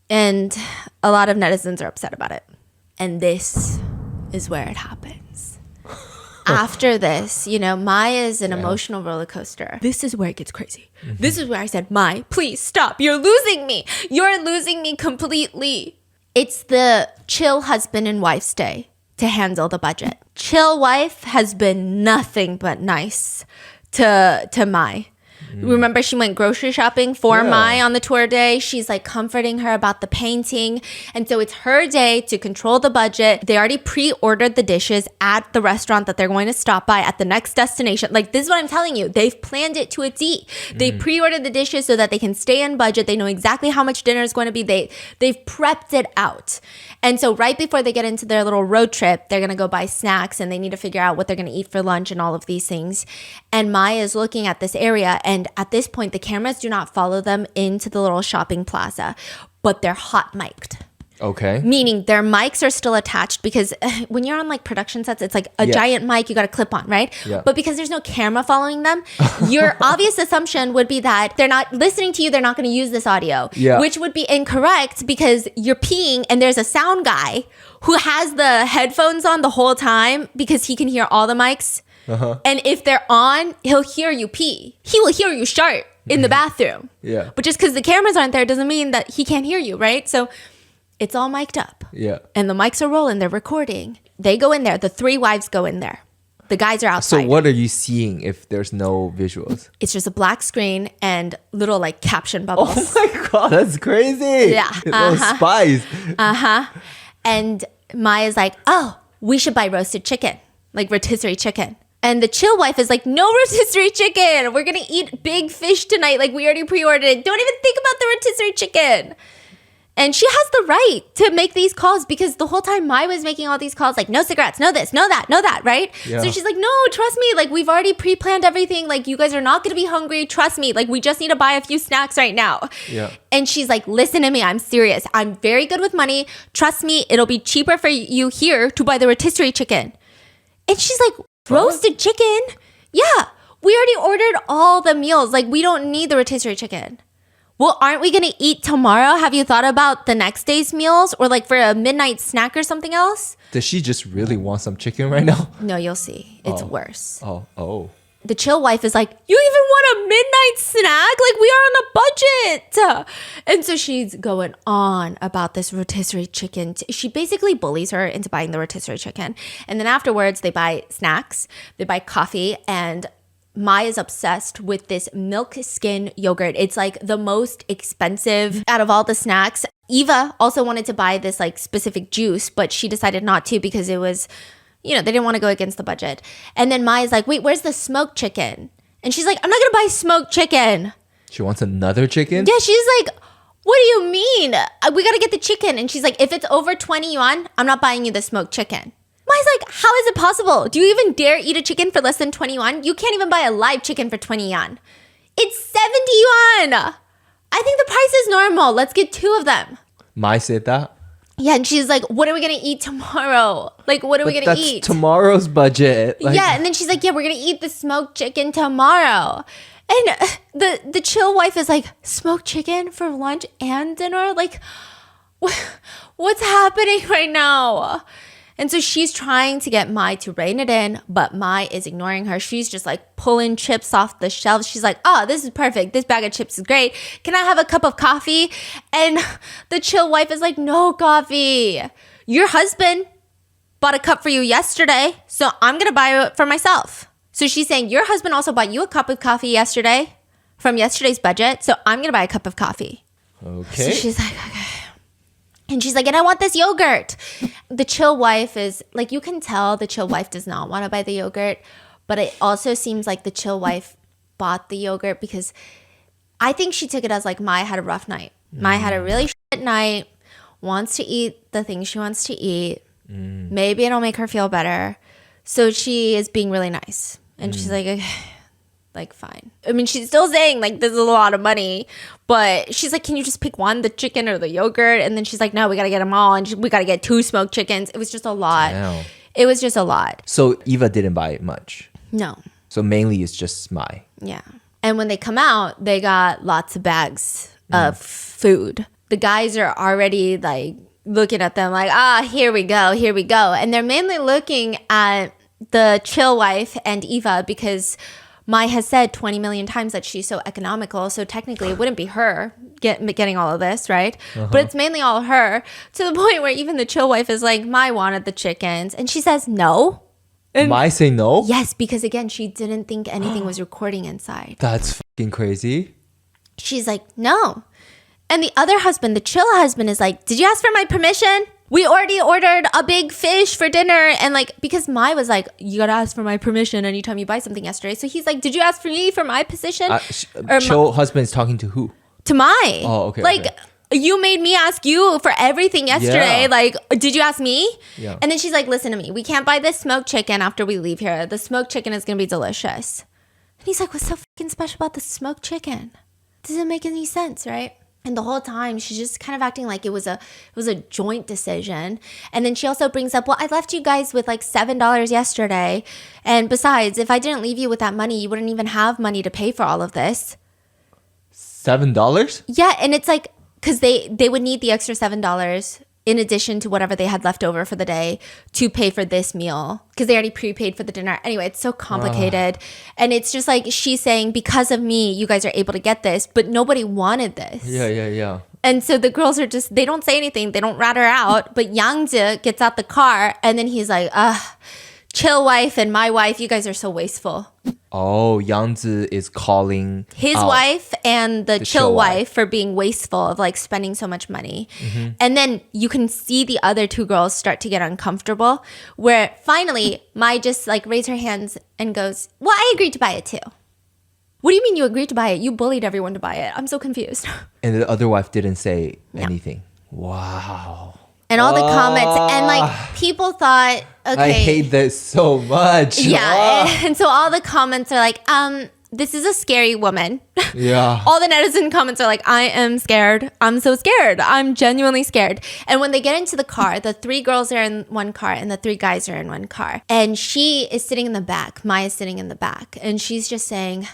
[SPEAKER 1] And a lot of netizens are upset about it. And this is where it happens. After this, you know, Maya is an emotional roller coaster. This is where it gets crazy. This is where I said, Maya, please stop. You're losing me. You're losing me completely. It's the chill husband and wife stay to handle the budget. Chill wife has been nothing but nice to Maya. Remember, she went grocery shopping for Mai on the tour day. She's like comforting her about the painting. And so it's her day to control the budget. They already pre-ordered the dishes at the restaurant that they're going to stop by at the next destination. Like, this is what I'm telling you. They've planned it to a T. They pre-ordered the dishes so that they can stay in budget. They know exactly how much dinner is going to be. They've prepped it out. And so right before they get into their little road trip, they're going to go buy snacks and they need to figure out what they're going to eat for lunch and all of these things. And Maya is looking at this area, and at this point, the cameras do not follow them into the little shopping plaza, but they're hot mic'd.
[SPEAKER 2] Okay.
[SPEAKER 1] Meaning their mics are still attached, because when you're on like production sets, it's like a giant mic you got to clip on, right?
[SPEAKER 2] Yeah.
[SPEAKER 1] But because there's no camera following them, your obvious assumption would be that they're not listening to you, they're not going to use this audio, which would be incorrect, because you're peeing and there's a sound guy who has the headphones on the whole time because he can hear all the mics. And if they're on, he'll hear you pee. He will hear you shart in the bathroom. But just because the cameras aren't there doesn't mean that he can't hear you, right? So it's all mic'd up. And the mics are rolling. They're recording. They go in there. The three wives go in there. The guys are outside.
[SPEAKER 2] So what are you seeing if there's no visuals?
[SPEAKER 1] It's just a black screen and little like caption bubbles.
[SPEAKER 2] Oh my God, that's crazy.
[SPEAKER 1] Yeah.
[SPEAKER 2] Those spies.
[SPEAKER 1] And Maya's like, oh, we should buy roasted chicken, like rotisserie chicken. And the chill wife is like, no rotisserie chicken. We're going to eat big fish tonight. Like, we already pre-ordered it. Don't even think about the rotisserie chicken. And she has the right to make these calls because the whole time Mai was making all these calls, like, no cigarettes, no this, no that, right?
[SPEAKER 2] Yeah.
[SPEAKER 1] So she's like, no, trust me. Like, we've already pre-planned everything. Like, you guys are not going to be hungry. Trust me. Like, we just need to buy a few snacks right now.
[SPEAKER 2] Yeah.
[SPEAKER 1] And she's like, listen to me. I'm serious. I'm very good with money. Trust me. It'll be cheaper for you here to buy the rotisserie chicken. And she's like, roasted chicken? Yeah. We already ordered all the meals. Like, we don't need the rotisserie chicken. Well, aren't we going to eat tomorrow? Have you thought about the next day's meals or like for a midnight snack or something else?
[SPEAKER 2] Does she just really want some chicken right now?
[SPEAKER 1] No, you'll see. It's worse.
[SPEAKER 2] Oh.
[SPEAKER 1] The chill wife is like, you even want a midnight snack? Like, we are on a budget. And so she's going on about this rotisserie chicken. She basically bullies her into buying the rotisserie chicken. And then afterwards, they buy snacks, they buy coffee, and Mai is obsessed with this milk skin yogurt. It's like the most expensive out of all the snacks. Eva also wanted to buy this like specific juice, but she decided not to because it was, they didn't want to go against the budget. And then Mai is like, wait, where's the smoked chicken? And she's like, I'm not going to buy smoked chicken.
[SPEAKER 2] She wants another chicken?
[SPEAKER 1] Yeah, she's like, what do you mean? We got to get the chicken. And she's like, if it's over 20 yuan, I'm not buying you the smoked chicken. Mai's like, how is it possible? Do you even dare eat a chicken for less than 20 yuan? You can't even buy a live chicken for 20 yuan. It's 70 yuan. I think the price is normal. Let's get 2 of them.
[SPEAKER 2] Mai said that?
[SPEAKER 1] Yeah, and she's like, what are we going to eat tomorrow? Like, what are we going to eat?
[SPEAKER 2] That's tomorrow's budget. Like,
[SPEAKER 1] yeah, and then she's like, yeah, we're going to eat the smoked chicken tomorrow. And the chill wife is like, smoked chicken for lunch and dinner? Like, what's happening right now? And so she's trying to get Mai to rein it in, but Mai is ignoring her. She's just like pulling chips off the shelves. She's like, oh, this is perfect. This bag of chips is great. Can I have a cup of coffee? And the chill wife is like, no coffee. Your husband bought a cup for you yesterday, so I'm going to buy it for myself. So she's saying, your husband also bought you a cup of coffee yesterday from yesterday's budget, so I'm going to buy a cup of coffee.
[SPEAKER 2] Okay.
[SPEAKER 1] So she's like, okay. And she's like, and I want this yogurt. The chill wife is like, you can tell the chill wife does not want to buy the yogurt. But it also seems like the chill wife bought the yogurt because I think she took it as like Mai had a rough night. Mai had a really shit night, wants to eat the things she wants to eat. Maybe it'll make her feel better. So she is being really nice. And she's like, okay. Like, fine. I mean, she's still saying, like, this is a lot of money. But she's like, can you just pick one, the chicken or the yogurt? And then she's like, no, we got to get them all. And we got to get 2 smoked chickens. It was just a lot.
[SPEAKER 2] Damn.
[SPEAKER 1] It was just a lot.
[SPEAKER 2] So Eva didn't buy much.
[SPEAKER 1] No.
[SPEAKER 2] So mainly it's just Mai.
[SPEAKER 1] Yeah. And when they come out, they got lots of bags of food. The guys are already, like, looking at them like, here we go. And they're mainly looking at the chill wife and Eva because Mai has said 20 million times that she's so economical. So technically it wouldn't be her getting all of this, right? But it's mainly all her, to the point where even the chill wife is like, Mai wanted the chickens. And she says no. And
[SPEAKER 2] Mai say no?
[SPEAKER 1] yes, because again, she didn't think anything was recording inside.
[SPEAKER 2] That's fucking crazy.
[SPEAKER 1] She's like, no. And the other husband, the chill husband, is like, did you ask for my permission? We already ordered a big fish for dinner. And like, because Mai was like, you gotta ask for my permission anytime you buy something yesterday. So he's like, did you ask for me for my position?
[SPEAKER 2] Chill husband is talking to who?
[SPEAKER 1] To Mai.
[SPEAKER 2] Oh, okay.
[SPEAKER 1] Like,
[SPEAKER 2] okay.
[SPEAKER 1] You made me ask you for everything yesterday.
[SPEAKER 2] Yeah.
[SPEAKER 1] Like, did you ask me?
[SPEAKER 2] Yeah.
[SPEAKER 1] And then she's like, listen to me. We can't buy this smoked chicken after we leave here. The smoked chicken is gonna be delicious. And he's like, what's so fucking special about the smoked chicken? Doesn't make any sense, right? And the whole time, she's just kind of acting like it was a joint decision. And then she also brings up, well, I left you guys with like $7 yesterday. And besides, if I didn't leave you with that money, you wouldn't even have money to pay for all of this.
[SPEAKER 2] $7?
[SPEAKER 1] Yeah, and it's like, because they would need the extra $7 in addition to whatever they had left over for the day to pay for this meal because they already prepaid for the dinner. Anyway, it's so complicated. And it's just like she's saying, because of me, you guys are able to get this, but nobody wanted this.
[SPEAKER 2] Yeah.
[SPEAKER 1] And so the girls are just, they don't say anything. They don't rat her out. But Yangzi gets out the car and then he's like, chill wife and my wife, you guys are so wasteful.
[SPEAKER 2] Oh, Yang is calling
[SPEAKER 1] his
[SPEAKER 2] out
[SPEAKER 1] wife and the chill
[SPEAKER 2] chill wife
[SPEAKER 1] wife for being wasteful of like spending so much money. And then you can see the other two girls start to get uncomfortable, where finally Mai just like raised her hands and goes, well, I agreed to buy it too. What do you mean you agreed to buy it? You bullied everyone to buy it. I'm so confused.
[SPEAKER 2] And the other wife didn't say anything. Wow.
[SPEAKER 1] And all the comments and like people thought, okay.
[SPEAKER 2] I hate this so much.
[SPEAKER 1] Yeah. And so all the comments are like, this is a scary woman.
[SPEAKER 2] Yeah.
[SPEAKER 1] All the netizen comments are like, I am scared. I'm so scared. I'm genuinely scared. And when they get into the car, the 3 girls are in one car and the 3 guys are in one car. And she is sitting in the back. Maya's sitting in the back. And she's just saying,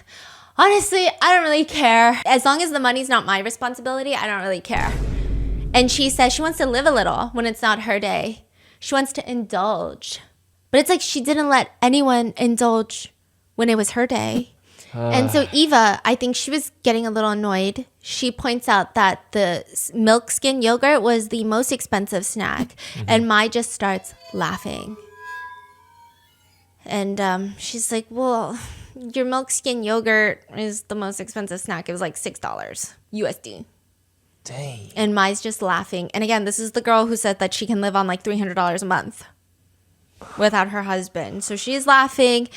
[SPEAKER 1] honestly, I don't really care. As long as the money's not my responsibility, I don't really care. And she says she wants to live a little when it's not her day. She wants to indulge. But it's like she didn't let anyone indulge when it was her day. And so Eva, I think she was getting a little annoyed. She points out that the milk skin yogurt was the most expensive snack. And Mai just starts laughing. And she's like, well, your milk skin yogurt is the most expensive snack. It was like $6 USD.
[SPEAKER 2] Dang.
[SPEAKER 1] And Mai's just laughing. And again, this is the girl who said that she can live on like $300 a month without her husband. So she's laughing.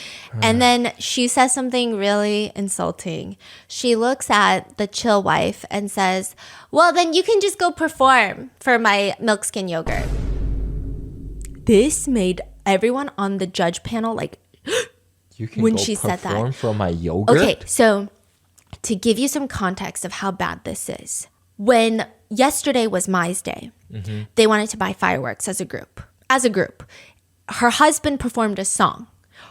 [SPEAKER 1] And then she says something really insulting. She looks at the chill wife and says, well, then you can just go perform for my milk skin yogurt. This made everyone on the judge panel like,
[SPEAKER 2] You can
[SPEAKER 1] when
[SPEAKER 2] go
[SPEAKER 1] she said
[SPEAKER 2] perform
[SPEAKER 1] that.
[SPEAKER 2] for my yogurt?
[SPEAKER 1] Okay, so to give you some context of how bad this is, when yesterday was Mai's day, they wanted to buy fireworks as a group. Her husband performed a song.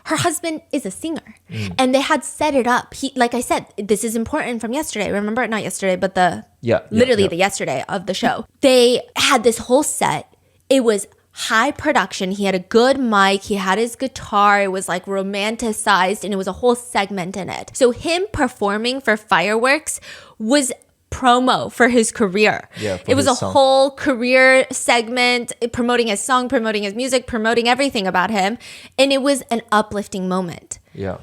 [SPEAKER 1] Her husband is a singer. And they had set it up. Like I said, this is important from yesterday. Remember? Not yesterday, but the yesterday of the show. They had this whole set. It was high production. He had a good mic. He had his guitar. It was like romanticized and it was a whole segment in it. So him performing for fireworks was promo for his career.
[SPEAKER 2] Yeah,
[SPEAKER 1] it was a whole career segment promoting his song, promoting his music, promoting everything about him. And it was an uplifting moment.
[SPEAKER 2] Yeah.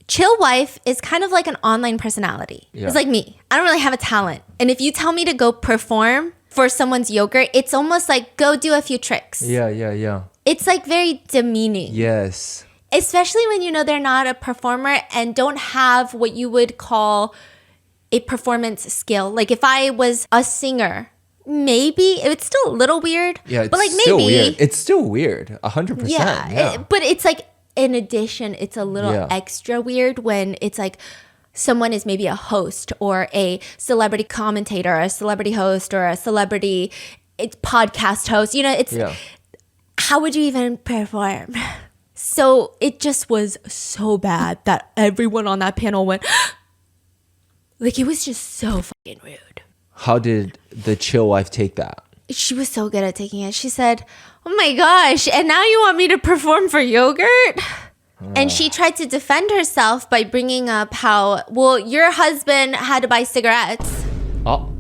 [SPEAKER 1] Chill wife is kind of like an online personality.
[SPEAKER 2] Yeah.
[SPEAKER 1] It's like me. I don't really have a talent. And if you tell me to go perform for someone's yogurt, it's almost like go do a few tricks.
[SPEAKER 2] Yeah.
[SPEAKER 1] It's like very demeaning.
[SPEAKER 2] Yes.
[SPEAKER 1] Especially when you know they're not a performer and don't have what you would call a performance skill. Like if I was a singer, maybe it's still a little weird.
[SPEAKER 2] Yeah, it's
[SPEAKER 1] but like
[SPEAKER 2] still
[SPEAKER 1] maybe
[SPEAKER 2] weird. It's still weird. 100%. Yeah.
[SPEAKER 1] But it's like in addition, it's a little extra weird when it's like someone is maybe a host or a celebrity commentator, or a celebrity host, or a celebrity podcast host. You know, it's how would you even perform? So it just was so bad that everyone on that panel went. Like, it was just so fucking rude.
[SPEAKER 2] How did the chill wife take that?
[SPEAKER 1] She was so good at taking it. She said, oh my gosh, and now you want me to perform for yogurt? And she tried to defend herself by bringing up how, well, your husband had to buy cigarettes.
[SPEAKER 2] Oh.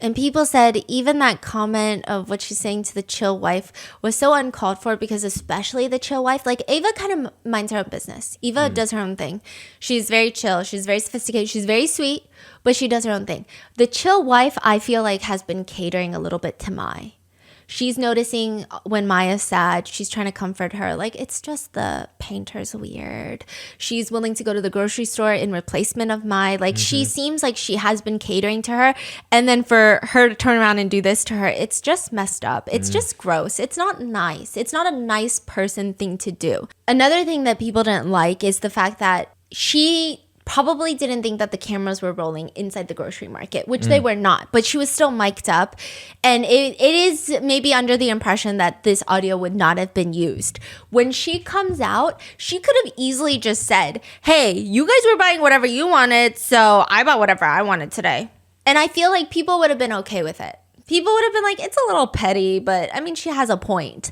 [SPEAKER 1] And people said even that comment of what she's saying to the chill wife was so uncalled for, because especially the chill wife, like Ava kind of minds her own business. Eva does her own thing. She's very chill. She's very sophisticated. She's very sweet, but she does her own thing. The chill wife, I feel like, has been catering a little bit to Mai. She's noticing when Maya's sad, she's trying to comfort her. Like, it's just the painter's weird. She's willing to go to the grocery store in replacement of Mai. Like, she seems like she has been catering to her. And then for her to turn around and do this to her, it's just messed up. It's just gross. It's not nice. It's not a nice person thing to do. Another thing that people didn't like is the fact that she probably didn't think that the cameras were rolling inside the grocery market, which they were not, but she was still mic'd up. And it is maybe under the impression that this audio would not have been used. When she comes out, she could have easily just said, hey, you guys were buying whatever you wanted, so I bought whatever I wanted today. And I feel like people would have been okay with it. People would have been like, it's a little petty, but I mean, she has a point.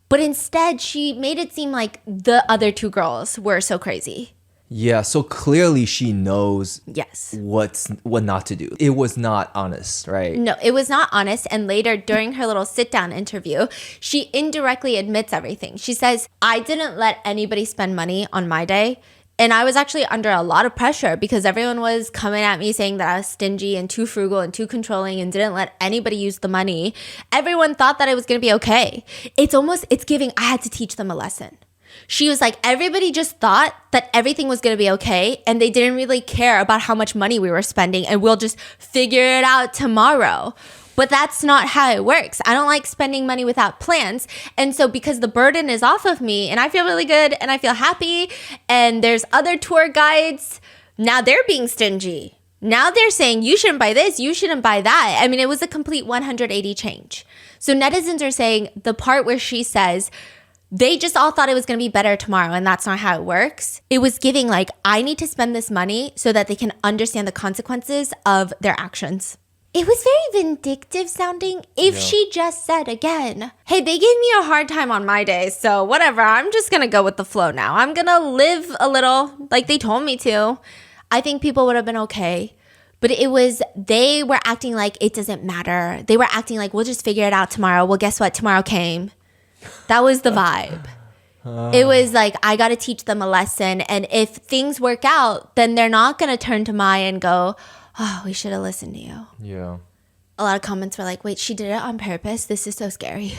[SPEAKER 1] But instead, she made it seem like the other two girls were so crazy.
[SPEAKER 2] Yeah, so clearly she knows
[SPEAKER 1] Yes.
[SPEAKER 2] what not to do. It was not honest, right?
[SPEAKER 1] No, it was not honest. And later, during her little sit-down interview, she indirectly admits everything. She says, I didn't let anybody spend money on my day. And I was actually under a lot of pressure because everyone was coming at me saying that I was stingy and too frugal and too controlling and didn't let anybody use the money. Everyone thought that it was going to be okay. It's giving, I had to teach them a lesson. She was like, everybody just thought that everything was going to be okay and they didn't really care about how much money we were spending and we'll just figure it out tomorrow. But that's not how it works. I don't like spending money without plans. And so because the burden is off of me and I feel really good and I feel happy and there's other tour guides, now they're being stingy. Now they're saying you shouldn't buy this, you shouldn't buy that. I mean, it was a complete 180 change. So netizens are saying the part where she says, they just all thought it was going to be better tomorrow, and that's not how it works. It was giving like, I need to spend this money so that they can understand the consequences of their actions. It was very vindictive sounding. If she just said again, hey, they gave me a hard time on my day, so whatever, I'm just going to go with the flow now. I'm going to live a little like they told me to. I think people would have been okay. But they were acting like it doesn't matter. They were acting like, we'll just figure it out tomorrow. Well, guess what? Tomorrow came. That was the vibe. It was like, I got to teach them a lesson. And if things work out, then they're not going to turn to Mai and go, oh, we should have listened to you.
[SPEAKER 2] Yeah.
[SPEAKER 1] A lot of comments were like, wait, she did it on purpose. This is so scary.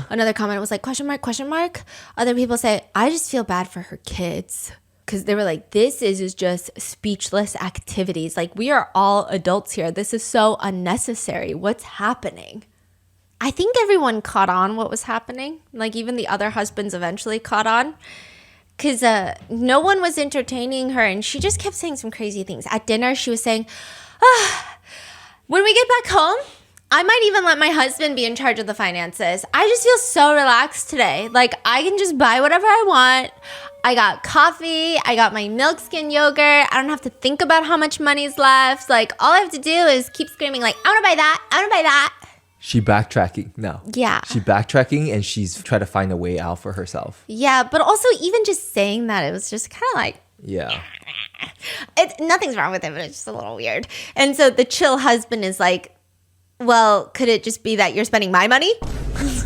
[SPEAKER 1] Another comment was like, question mark, question mark. Other people say, I just feel bad for her kids. Because they were like, this is just speechless activities. Like, we are all adults here. This is so unnecessary. What's happening? I think everyone caught on what was happening. Like, even the other husbands eventually caught on. Because no one was entertaining her. And she just kept saying some crazy things. At dinner, she was saying, when we get back home, I might even let my husband be in charge of the finances. I just feel so relaxed today. Like, I can just buy whatever I want. I got coffee. I got my milk skin yogurt. I don't have to think about how much money's left. Like, all I have to do is keep screaming, like, I want to buy that. I want to buy that.
[SPEAKER 2] She backtracking now.
[SPEAKER 1] Yeah.
[SPEAKER 2] She backtracking and she's trying to find a way out for herself.
[SPEAKER 1] Yeah, but also even just saying that, it was just kind of like,
[SPEAKER 2] yeah.
[SPEAKER 1] Nothing's wrong with it, but it's just a little weird. And so the chill husband is like, well, could it just be that you're spending my money?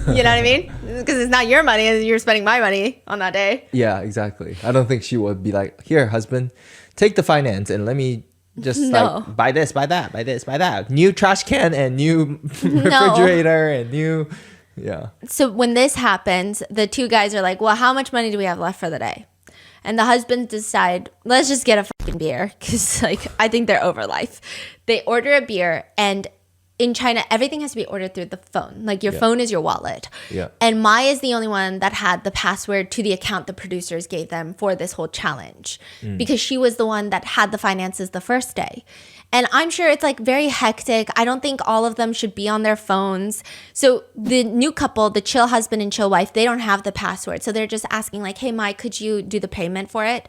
[SPEAKER 1] You know what I mean? Because it's not your money, you're spending my money on that day.
[SPEAKER 2] Yeah, exactly. I don't think she would be like, here, husband, take the finance and let me just like buy this, buy that, buy this, buy that. New trash can and new refrigerator and new, yeah. So
[SPEAKER 1] when this happens, the two guys are like, well, how much money do we have left for the day? And the husbands decide, let's just get a fucking beer. Because like, I think they're over life. They order a beer, and in China, everything has to be ordered through the phone. Like, your phone is your wallet. Yeah. And Mai is the only one that had the password to the account the producers gave them for this whole challenge. Because she was the one that had the finances the first day. And I'm sure it's like very hectic. I don't think all of them should be on their phones. So the new couple, the chill husband and chill wife, they don't have the password. So they're just asking like, hey, Mai, could you do the payment for it?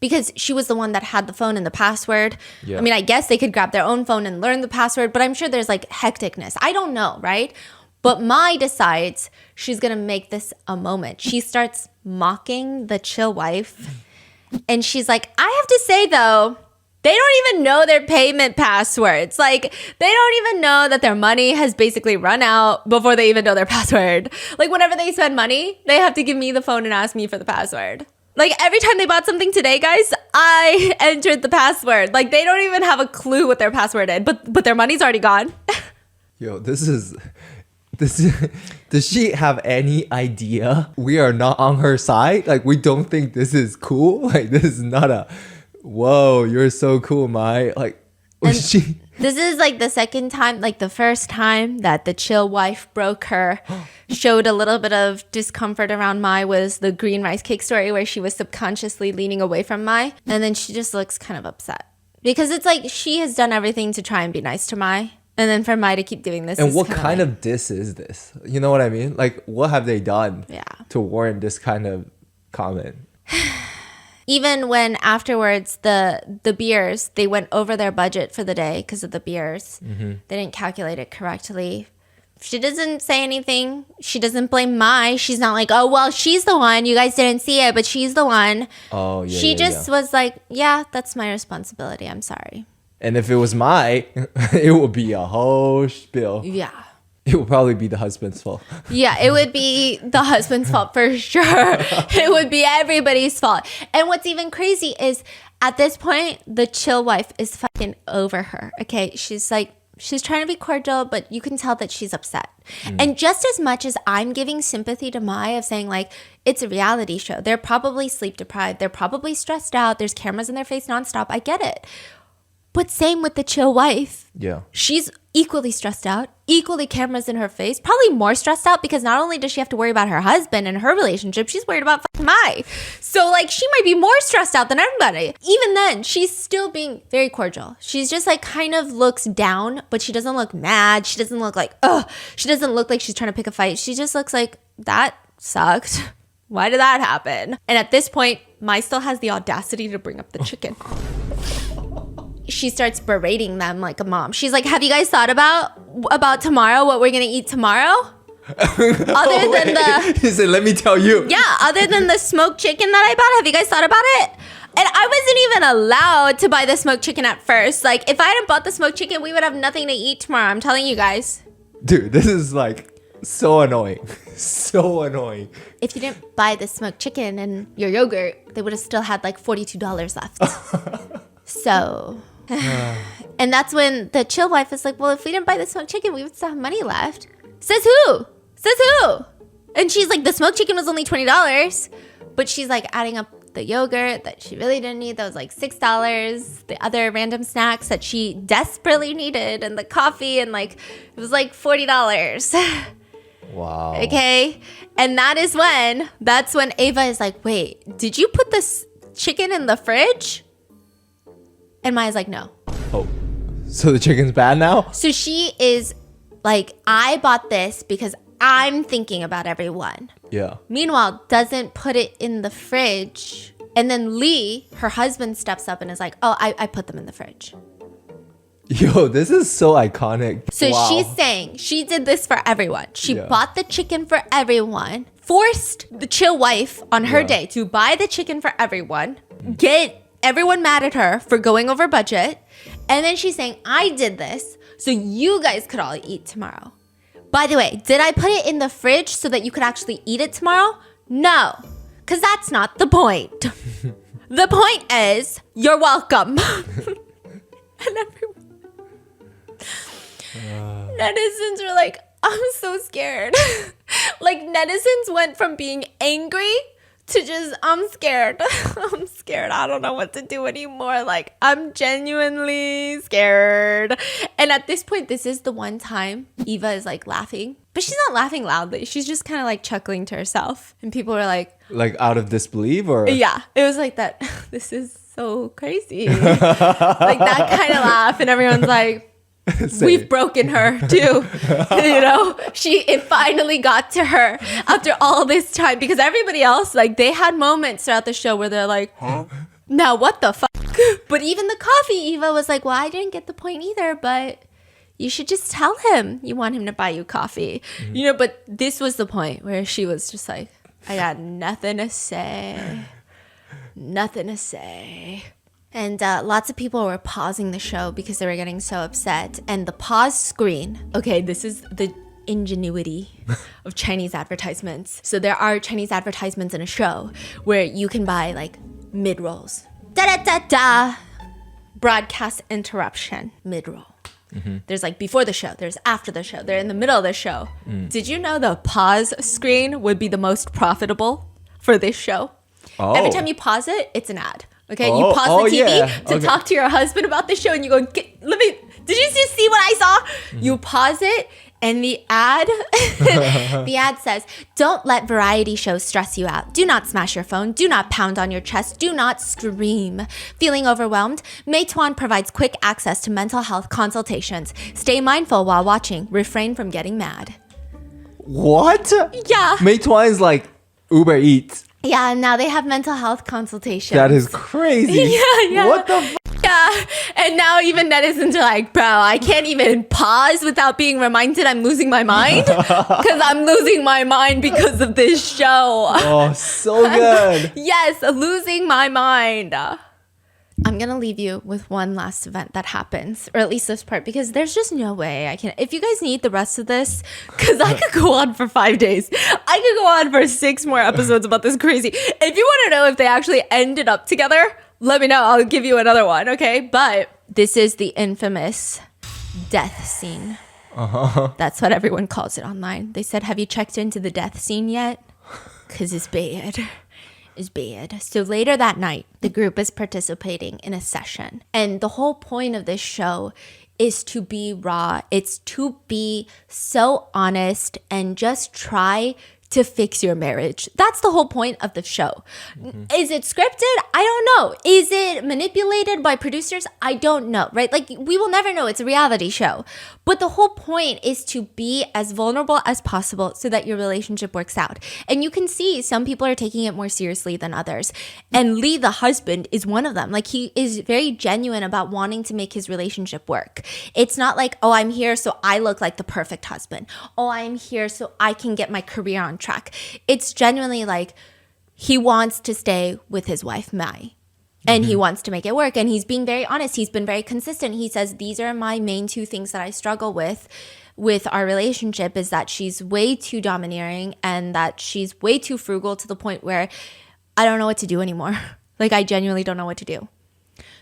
[SPEAKER 1] Because she was the one that had the phone and the password. Yeah. I mean, I guess they could grab their own phone and learn the password, but I'm sure there's like hecticness. I don't know, right? But Mai decides she's going to make this a moment. She starts mocking the chill wife. And she's like, I have to say, though, they don't even know their payment passwords. Like, they don't even know that their money has basically run out before they even know their password. Like, whenever they spend money, they have to give me the phone and ask me for the password. Like, every time they bought something today, guys, I entered the password. Like, they don't even have a clue what their password is, but their money's already gone. Yo, this is does she have any idea we are not on her side? Like, we don't think this is cool? Like, this is not a, whoa, you're so cool, Mai. Like, was she... This is like the second time, like the first time that the chill wife broke her, showed a little bit of discomfort around Mai was the green rice cake story where she was subconsciously leaning away from Mai. And then she just looks kind of upset. Because it's like she has done everything to try and be nice to Mai. And then for Mai to keep doing this. And what kind of diss is this? You know what I mean? Like, what have they done to warrant this kind of comment? Even when afterwards the beers, they went over their budget for the day because of the beers. Mm-hmm. They didn't calculate it correctly. She doesn't say anything. She doesn't blame Mai. She's not like, oh, well, she's the one. You guys didn't see it, but she's the one.
[SPEAKER 2] Oh, yeah.
[SPEAKER 1] She just was like, yeah, that's my responsibility. I'm sorry.
[SPEAKER 2] And if it was Mai, it would be a whole spiel.
[SPEAKER 1] Yeah.
[SPEAKER 2] It would probably be the husband's fault.
[SPEAKER 1] Yeah, it would be the husband's fault for sure. It would be everybody's fault. And what's even crazy is at this point, the chill wife is fucking over her. Okay, she's trying to be cordial, but you can tell that she's upset. And just as much as I'm giving sympathy to Mai of saying like, it's a reality show. They're probably sleep deprived. They're probably stressed out. There's cameras in their face nonstop. I get it. But same with the chill wife.
[SPEAKER 2] Yeah.
[SPEAKER 1] She's equally stressed out, equally cameras in her face, probably more stressed out because not only does she have to worry about her husband and her relationship, she's worried about fucking Mai. So like she might be more stressed out than everybody. Even then, she's still being very cordial. She's just like kind of looks down, but she doesn't look mad. She doesn't look like, ugh. She doesn't look like she's trying to pick a fight. She just looks like, that sucked. Why did that happen? And at this point, Mai still has the audacity to bring up the chicken. She starts berating them like a mom. She's like, have you guys thought about tomorrow, what we're gonna eat tomorrow? Other than the...
[SPEAKER 2] He said, let me tell you.
[SPEAKER 1] Yeah, other than the smoked chicken that I bought, have you guys thought about it? And I wasn't even allowed to buy the smoked chicken at first. Like, if I hadn't bought the smoked chicken, we would have nothing to eat tomorrow. I'm telling you guys.
[SPEAKER 2] Dude, this is like so annoying. So annoying.
[SPEAKER 1] If you didn't buy the smoked chicken and your yogurt, they would have still had like $42 left. So... And that's when the chill wife is like, well, if we didn't buy the smoked chicken, we would still have money left. Says who? Says who? And she's like, the smoked chicken was only $20. But she's like adding up the yogurt that she really didn't need. That was like $6. The other random snacks that she desperately needed. And the coffee. And like, it was like $40.
[SPEAKER 2] Wow.
[SPEAKER 1] Okay. And that's when Ava is like, wait, did you put this chicken in the fridge? And Maya's like, no.
[SPEAKER 2] Oh, so the chicken's bad now?
[SPEAKER 1] So she is like, I bought this because I'm thinking about everyone.
[SPEAKER 2] Yeah.
[SPEAKER 1] Meanwhile, doesn't put it in the fridge. And then Lee, her husband, steps up and is like, oh, I put them in the fridge.
[SPEAKER 2] Yo, this is so iconic.
[SPEAKER 1] So
[SPEAKER 2] wow.
[SPEAKER 1] She's saying she did this for everyone. She bought the chicken for everyone, forced the chill wife on her day to buy the chicken for everyone, get everyone mad at her for going over budget. And then she's saying, I did this so you guys could all eat tomorrow. By the way, did I put it in the fridge so that you could actually eat it tomorrow? No, because that's not the point. The point is, you're welcome. And netizens were like, I'm so scared. Like, netizens went from being angry to just, I'm scared. I'm scared. I don't know what to do anymore. Like, I'm genuinely scared. And at this point, this is the one time Eva is like laughing. But she's not laughing loudly. She's just kind of like chuckling to herself. And people are like...
[SPEAKER 2] Like out of disbelief or...
[SPEAKER 1] Yeah. It was like that. This is so crazy. Like that kind of laugh. And everyone's like... We've broken her too. You know, it finally got to her after all this time, because everybody else, like, they had moments throughout the show where they're like, huh? Now what the fuck? But even the coffee, Eva was like, well, I didn't get the point either, but you should just tell him you want him to buy you coffee. Mm-hmm. You know, but this was the point where she was just like, I got nothing to say. Nothing to say. And lots of people were pausing the show because they were getting so upset. And the pause screen, okay, this is the ingenuity of Chinese advertisements. So there are Chinese advertisements in a show where you can buy like mid-rolls. Da-da-da-da. Broadcast interruption, mid-roll. Mm-hmm. There's like before the show, there's after the show, they're in the middle of the show. Did you know the pause screen would be the most profitable for this show? Oh. Every time you pause it, it's an ad. Okay, you pause the TV to talk to your husband about the show, and you go, did you just see what I saw? Mm-hmm. You pause it, and the ad says, don't let variety shows stress you out. Do not smash your phone. Do not pound on your chest. Do not scream. Feeling overwhelmed? Meituan provides quick access to mental health consultations. Stay mindful while watching. Refrain from getting mad.
[SPEAKER 2] What?
[SPEAKER 1] Yeah.
[SPEAKER 2] Meituan is like Uber Eats.
[SPEAKER 1] Yeah, now they have mental health consultations.
[SPEAKER 2] That is crazy.
[SPEAKER 1] Yeah.
[SPEAKER 2] What the f***?
[SPEAKER 1] Yeah, Yeah. And now even netizens are like, bro, I can't even pause without being reminded I'm losing my mind. Because I'm losing my mind because of this show.
[SPEAKER 2] Oh, so good.
[SPEAKER 1] Yes, losing my mind. I'm going to leave you with one last event that happens, or at least this part, because there's just no way I can. If you guys need the rest of this, because I could go on for 5 days. I could go on for 6 more episodes about this crazy. If you want to know if they actually ended up together, let me know. I'll give you another one, okay? But this is the infamous death scene. That's what everyone calls it online. They said, have you checked into the death scene yet? Because it's bad. Is bad. So later that night, the group is participating in a session. And the whole point of this show is to be raw. It's to be so honest and just try to fix your marriage. That's the whole point of the show. Is it scripted? I don't know. Is it manipulated by producers? I don't know, right? Like, we will never know. It's a reality show. But the whole point is to be as vulnerable as possible so that your relationship works out. And you can see some people are taking it more seriously than others. And Lee, the husband, is one of them. Like, he is very genuine about wanting to make his relationship work. It's not like, oh, I'm here so I look like the perfect husband. Oh, I'm here so I can get my career on track. It's genuinely like he wants to stay with his wife, Mai. And he wants to make it work. And he's being very honest. He's been very consistent. He says, these are my main 2 things that I struggle with our relationship, is that she's way too domineering and that she's way too frugal to the point where I don't know what to do anymore. Like, I genuinely don't know what to do.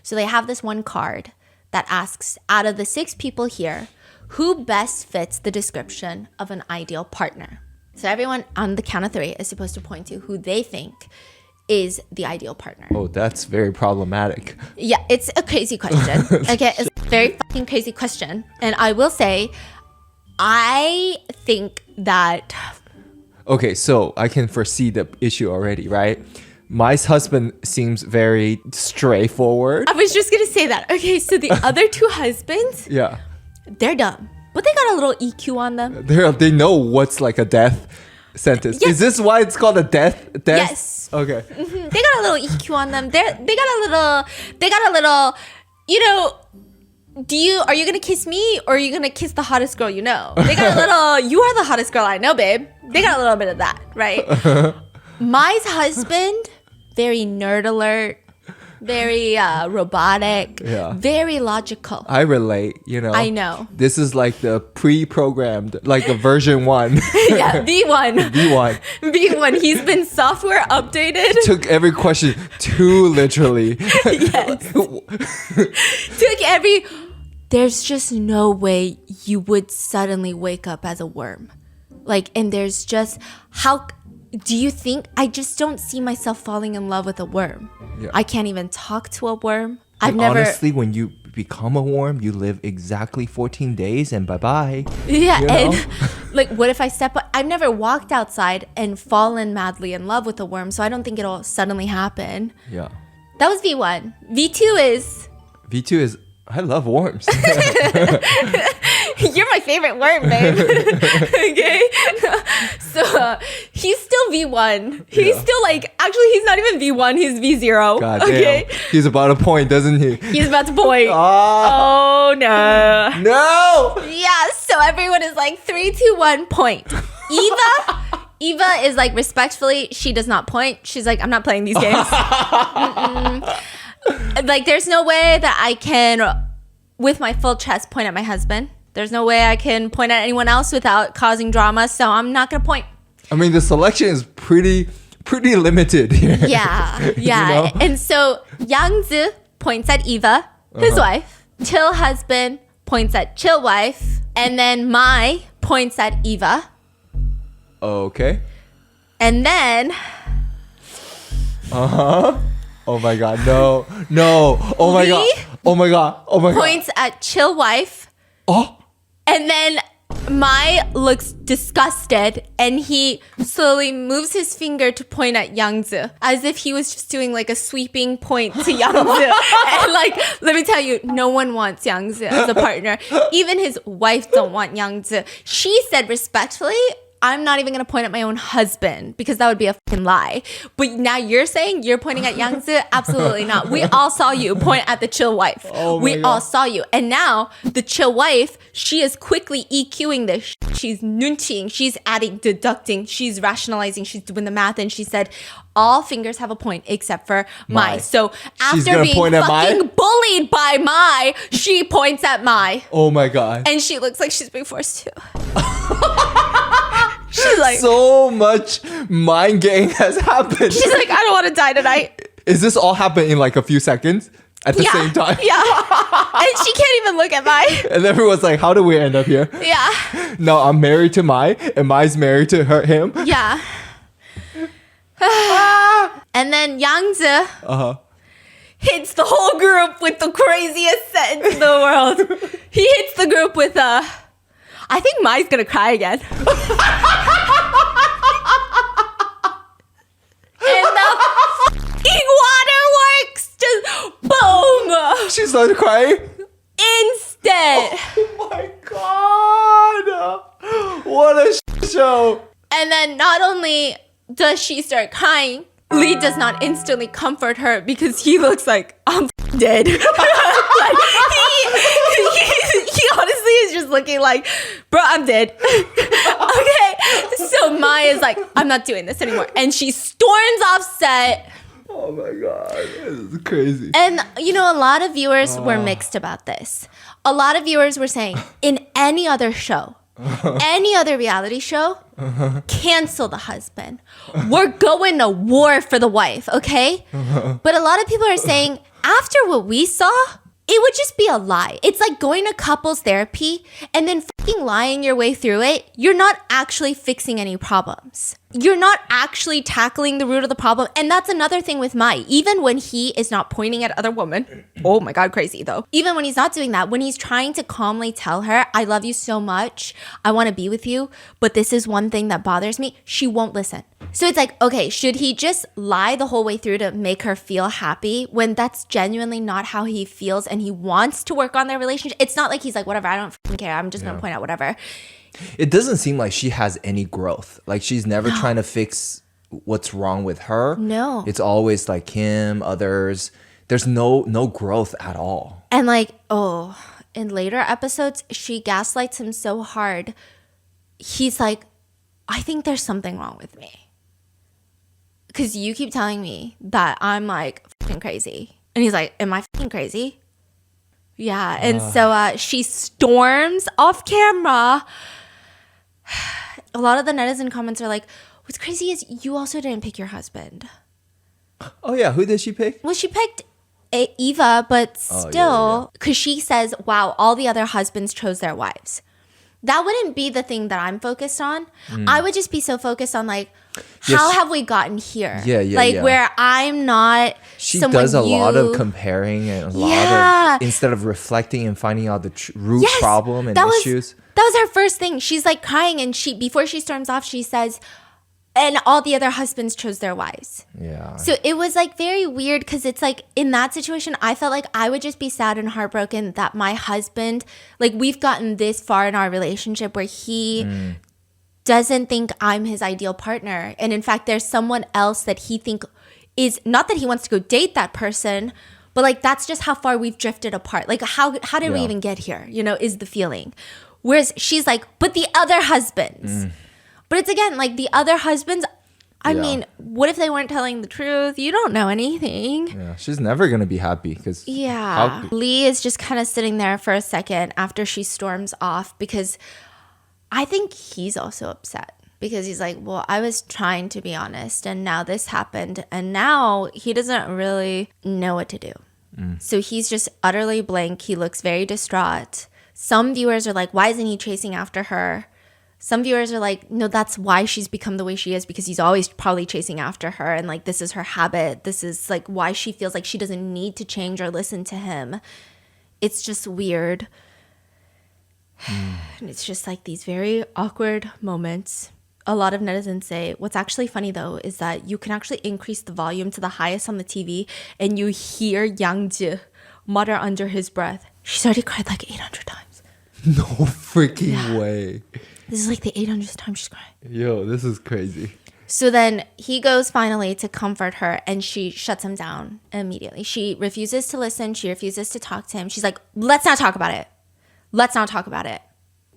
[SPEAKER 1] So they have this one card that asks, out of the 6 people here, who best fits the description of an ideal partner? So everyone on the count of 3 is supposed to point to who they think is the ideal partner.
[SPEAKER 2] Oh, that's very problematic.
[SPEAKER 1] Yeah, it's a crazy question. Okay, it's a very fucking crazy question. And I will say, I think that...
[SPEAKER 2] Okay, so I can foresee the issue already, right? My husband seems very straightforward.
[SPEAKER 1] I was just going to say that. Okay, so the other 2 husbands,
[SPEAKER 2] Yeah.
[SPEAKER 1] they're dumb. But they got a little EQ on them.
[SPEAKER 2] They know what's like a death sentence.
[SPEAKER 1] Yes.
[SPEAKER 2] Is this why it's called a death?
[SPEAKER 1] Yes.
[SPEAKER 2] Okay.
[SPEAKER 1] They got a little EQ on them. They got a little, you know, are you gonna kiss me or are you gonna kiss the hottest girl you know? They got a little, you are the hottest girl I know, babe. They got a little bit of that, right? Mai's husband, very nerd alert, very robotic, very logical.
[SPEAKER 2] I relate, you know.
[SPEAKER 1] I know.
[SPEAKER 2] This is like the pre-programmed, like a version 1.
[SPEAKER 1] Yeah, V1.
[SPEAKER 2] V1.
[SPEAKER 1] V1. He's been software updated.
[SPEAKER 2] Took every question too literally.
[SPEAKER 1] Yes. There's just no way you would suddenly wake up as a worm. Like, and there's just, how do you think, I just don't see myself falling in love with a worm. Yeah. I can't even talk to a worm.
[SPEAKER 2] Honestly, when you become a worm, you live exactly 14 days and bye-bye.
[SPEAKER 1] Yeah,
[SPEAKER 2] you know?
[SPEAKER 1] and like, what if I've never walked outside and fallen madly in love with a worm, so I don't think it'll suddenly happen.
[SPEAKER 2] Yeah.
[SPEAKER 1] That was V1. V2 is,
[SPEAKER 2] I love worms.
[SPEAKER 1] You're my favorite worm, babe. Okay? So he's still V1. He's still like, actually, he's not even V1. He's V0.
[SPEAKER 2] God
[SPEAKER 1] okay?
[SPEAKER 2] damn. He's about to point, doesn't he?
[SPEAKER 1] He's about to point. Oh, no.
[SPEAKER 2] No!
[SPEAKER 1] Yeah, so everyone is like 3, 2, 1, point. Eva is like, respectfully, she does not point. She's like, I'm not playing these games. Like, there's no way that I can, with my full chest, point at my husband. There's no way I can point at anyone else without causing drama, so I'm not going to point.
[SPEAKER 2] I mean, the selection is pretty limited here.
[SPEAKER 1] Yeah, yeah. You know? And so Yangzi points at Eva, his wife. Chill husband points at Chill wife. And then Mai points at Eva.
[SPEAKER 2] Okay.
[SPEAKER 1] And then...
[SPEAKER 2] Oh my god, no. Oh my god. Oh my god.
[SPEAKER 1] Points at Chill wife.
[SPEAKER 2] Oh.
[SPEAKER 1] And then Mai looks disgusted and he slowly moves his finger to point at Yangzi as if he was just doing like a sweeping point to Yangzi. And like, let me tell you, no one wants Yangzi as a partner. Even his wife don't want Yangzi. She said respectfully, I'm not even going to point at my own husband because that would be a fucking lie. But now you're saying you're pointing at Yangzi? Absolutely not. We all saw you point at the chill wife. We all saw you. And now the chill wife, she is quickly EQing this. She's nunching. She's adding, deducting. She's rationalizing. She's doing the math. And she said, all fingers have a point except for Mai. So after being fucking bullied by Mai, she points at Mai.
[SPEAKER 2] Oh my God.
[SPEAKER 1] And she looks like she's being forced to. She's like,
[SPEAKER 2] so much mind game has happened.
[SPEAKER 1] She's like, I don't want to die tonight.
[SPEAKER 2] Is this all happening in like a few seconds at the same time?
[SPEAKER 1] Yeah. And she can't even look at Mai.
[SPEAKER 2] And everyone's like, how do we end up here?
[SPEAKER 1] Yeah.
[SPEAKER 2] No, I'm married to Mai and Mai's married to him.
[SPEAKER 1] Yeah. And then Yangzi hits the whole group with the craziest sentence in the world. He hits the group with I think Mai's gonna cry again. And the fucking waterworks just boom.
[SPEAKER 2] She started crying?
[SPEAKER 1] Instant.
[SPEAKER 2] Oh my God. What a show.
[SPEAKER 1] And then not only does she start crying, Lee does not instantly comfort her because he looks like, I'm dead. Like, he honestly is just looking like, bro, I'm dead. Okay. So Maya is like, I'm not doing this anymore. And she storms off set.
[SPEAKER 2] Oh my God. This is crazy.
[SPEAKER 1] And, you know, a lot of viewers were mixed about this. A lot of viewers were saying, in any other show, any other reality show, cancel the husband. We're going to war for the wife, okay? But a lot of people are saying, after what we saw, it would just be a lie. It's like going to couples therapy and then fucking lying your way through it. You're not actually fixing any problems. You're not actually tackling the root of the problem. And that's another thing with Mai. Even when he is not pointing at other women, oh my God, crazy though. Even when he's not doing that, when he's trying to calmly tell her, I love you so much, I want to be with you, but this is one thing that bothers me, she won't listen. So it's like, okay, should he just lie the whole way through to make her feel happy when that's genuinely not how he feels and he wants to work on their relationship? It's not like he's like, whatever, I don't fucking care, I'm just going to point out whatever.
[SPEAKER 2] It doesn't seem like she has any growth. Like she's never trying to fix what's wrong with her.
[SPEAKER 1] No.
[SPEAKER 2] It's always like him, others. There's no growth at all.
[SPEAKER 1] And like, in later episodes, she gaslights him so hard. He's like, I think there's something wrong with me. Because you keep telling me that I'm like fucking crazy. And he's like, am I fucking crazy? Yeah. And so she storms off camera. A lot of the netizen comments are like, what's crazy is you also didn't pick your husband.
[SPEAKER 2] Oh yeah, who did she pick?
[SPEAKER 1] Well, she picked Eva, but still, because she says, wow, all the other husbands chose their wives. That wouldn't be the thing that I'm focused on. I would just be so focused on like, how have we gotten here? Where I'm not
[SPEAKER 2] She does a lot of comparing and a lot of, instead of reflecting and finding out the root problem and issues.
[SPEAKER 1] That was her first thing. She's like crying and before she storms off, she says, and all the other husbands chose their wives.
[SPEAKER 2] Yeah.
[SPEAKER 1] So it was like very weird because it's like in that situation, I felt like I would just be sad and heartbroken that my husband, like we've gotten this far in our relationship where he doesn't think I'm his ideal partner. And in fact, there's someone else that he think is, not that he wants to go date that person, but like that's just how far we've drifted apart. Like how did we even get here, you know, is the feeling. Whereas she's like, but the other husbands. But it's again, like the other husbands, I mean, what if they weren't telling the truth? You don't know anything.
[SPEAKER 2] Yeah, she's never going to be happy because...
[SPEAKER 1] Yeah. Lee is just kind of sitting there for a second after she storms off because I think he's also upset because he's like, well, I was trying to be honest and now this happened and now he doesn't really know what to do. So he's just utterly blank. He looks very distraught. Some viewers are like, why isn't he chasing after her? Some viewers are like, no, that's why she's become the way she is because he's always probably chasing after her. And like, this is her habit. This is like why she feels like she doesn't need to change or listen to him. It's just weird. And it's just like these very awkward moments. A lot of netizens say, what's actually funny though, is that you can actually increase the volume to the highest on the TV and you hear Yang Ji mutter under his breath, she's already cried like 800 times.
[SPEAKER 2] No freaking way.
[SPEAKER 1] This is like the 800th time she's crying.
[SPEAKER 2] Yo, this is crazy.
[SPEAKER 1] So then he goes finally to comfort her, and she shuts him down immediately. She refuses to listen. She refuses to talk to him. She's like, let's not talk about it. Let's not talk about it.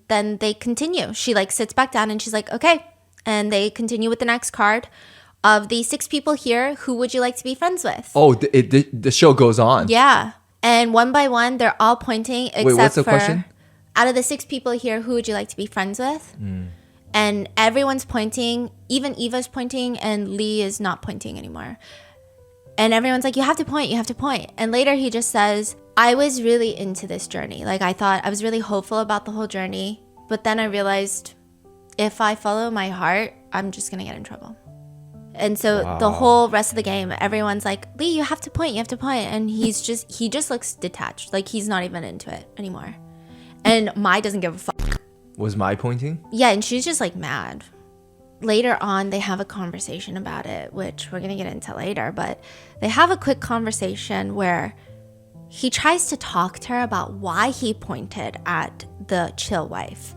[SPEAKER 1] Then they continue. She like sits back down and she's like, okay. And they continue with the next card. Of the 6 people here, who would you like to be friends with?
[SPEAKER 2] Oh, the show goes on.
[SPEAKER 1] Yeah. And one by one, they're all pointing except
[SPEAKER 2] Wait, what's the
[SPEAKER 1] for,
[SPEAKER 2] question?
[SPEAKER 1] out of the 6 people here, who would you like to be friends with? And everyone's pointing. Even Eva's pointing and Lee is not pointing anymore. And everyone's like, you have to point, you have to point. And later he just says, I was really into this journey. Like I was really hopeful about the whole journey. But then I realized if I follow my heart, I'm just going to get in trouble. And so the whole rest of the game, everyone's like, Lee, you have to point, you have to point. And he just looks detached. Like he's not even into it anymore. And Mai doesn't give a fuck.
[SPEAKER 2] Was Mai pointing?
[SPEAKER 1] Yeah, and she's just like mad. Later on, they have a conversation about it, which we're going to get into later. But they have a quick conversation where he tries to talk to her about why he pointed at the chill wife.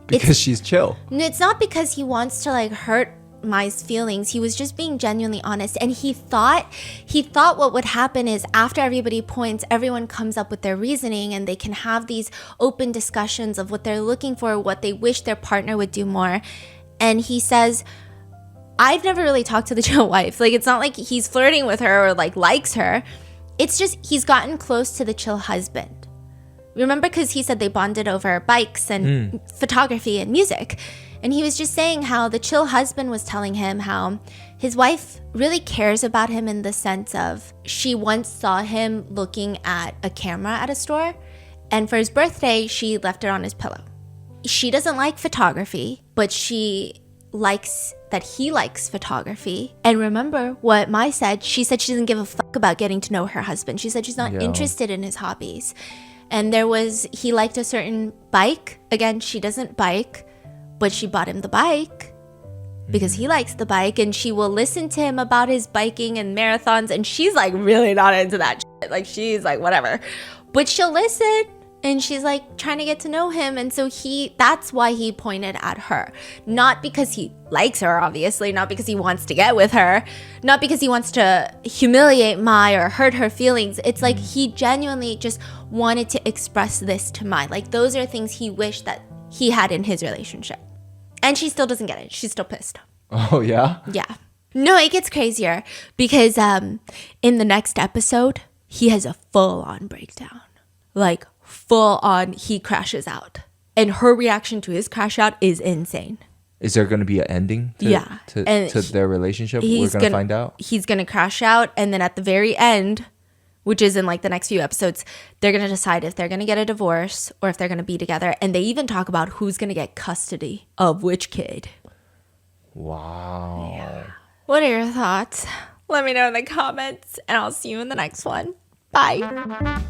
[SPEAKER 2] Because she's chill.
[SPEAKER 1] It's not because he wants to like hurt Mai's feelings. He was just being genuinely honest, and he thought what would happen is after everybody points, everyone comes up with their reasoning and they can have these open discussions of what they're looking for, what they wish their partner would do more. And he says, I've never really talked to the chill wife. Like it's not like he's flirting with her or like likes her. It's just he's gotten close to the chill husband. Remember, because he said they bonded over bikes and photography and music. And he was just saying how the chill husband was telling him how his wife really cares about him in the sense of she once saw him looking at a camera at a store. And for his birthday, she left it on his pillow. She doesn't like photography, but she likes that he likes photography. And remember what Mai said. She said she doesn't give a fuck about getting to know her husband. She said she's not interested in his hobbies. And he liked a certain bike. Again, she doesn't bike. But she bought him the bike because he likes the bike, and she will listen to him about his biking and marathons. And she's like really not into that shit. Like she's like, whatever, but she'll listen, and she's like trying to get to know him. And so that's why he pointed at her, not because he likes her, obviously, not because he wants to get with her, not because he wants to humiliate Mai or hurt her feelings. It's like he genuinely just wanted to express this to Mai. Like those are things he wished that he had in his relationship. And she still doesn't get it. She's still pissed.
[SPEAKER 2] Oh, yeah?
[SPEAKER 1] Yeah. No, it gets crazier because in the next episode, he has a full-on breakdown. Like, full-on, he crashes out. And her reaction to his crash out is insane.
[SPEAKER 2] Is there going to be an ending to their relationship? We're going to find out?
[SPEAKER 1] He's going to crash out, and then at the very end, which is in like the next few episodes, they're going to decide if they're going to get a divorce or if they're going to be together. And they even talk about who's going to get custody of which kid.
[SPEAKER 2] Wow.
[SPEAKER 1] Yeah. What are your thoughts? Let me know in the comments, and I'll see you in the next one. Bye.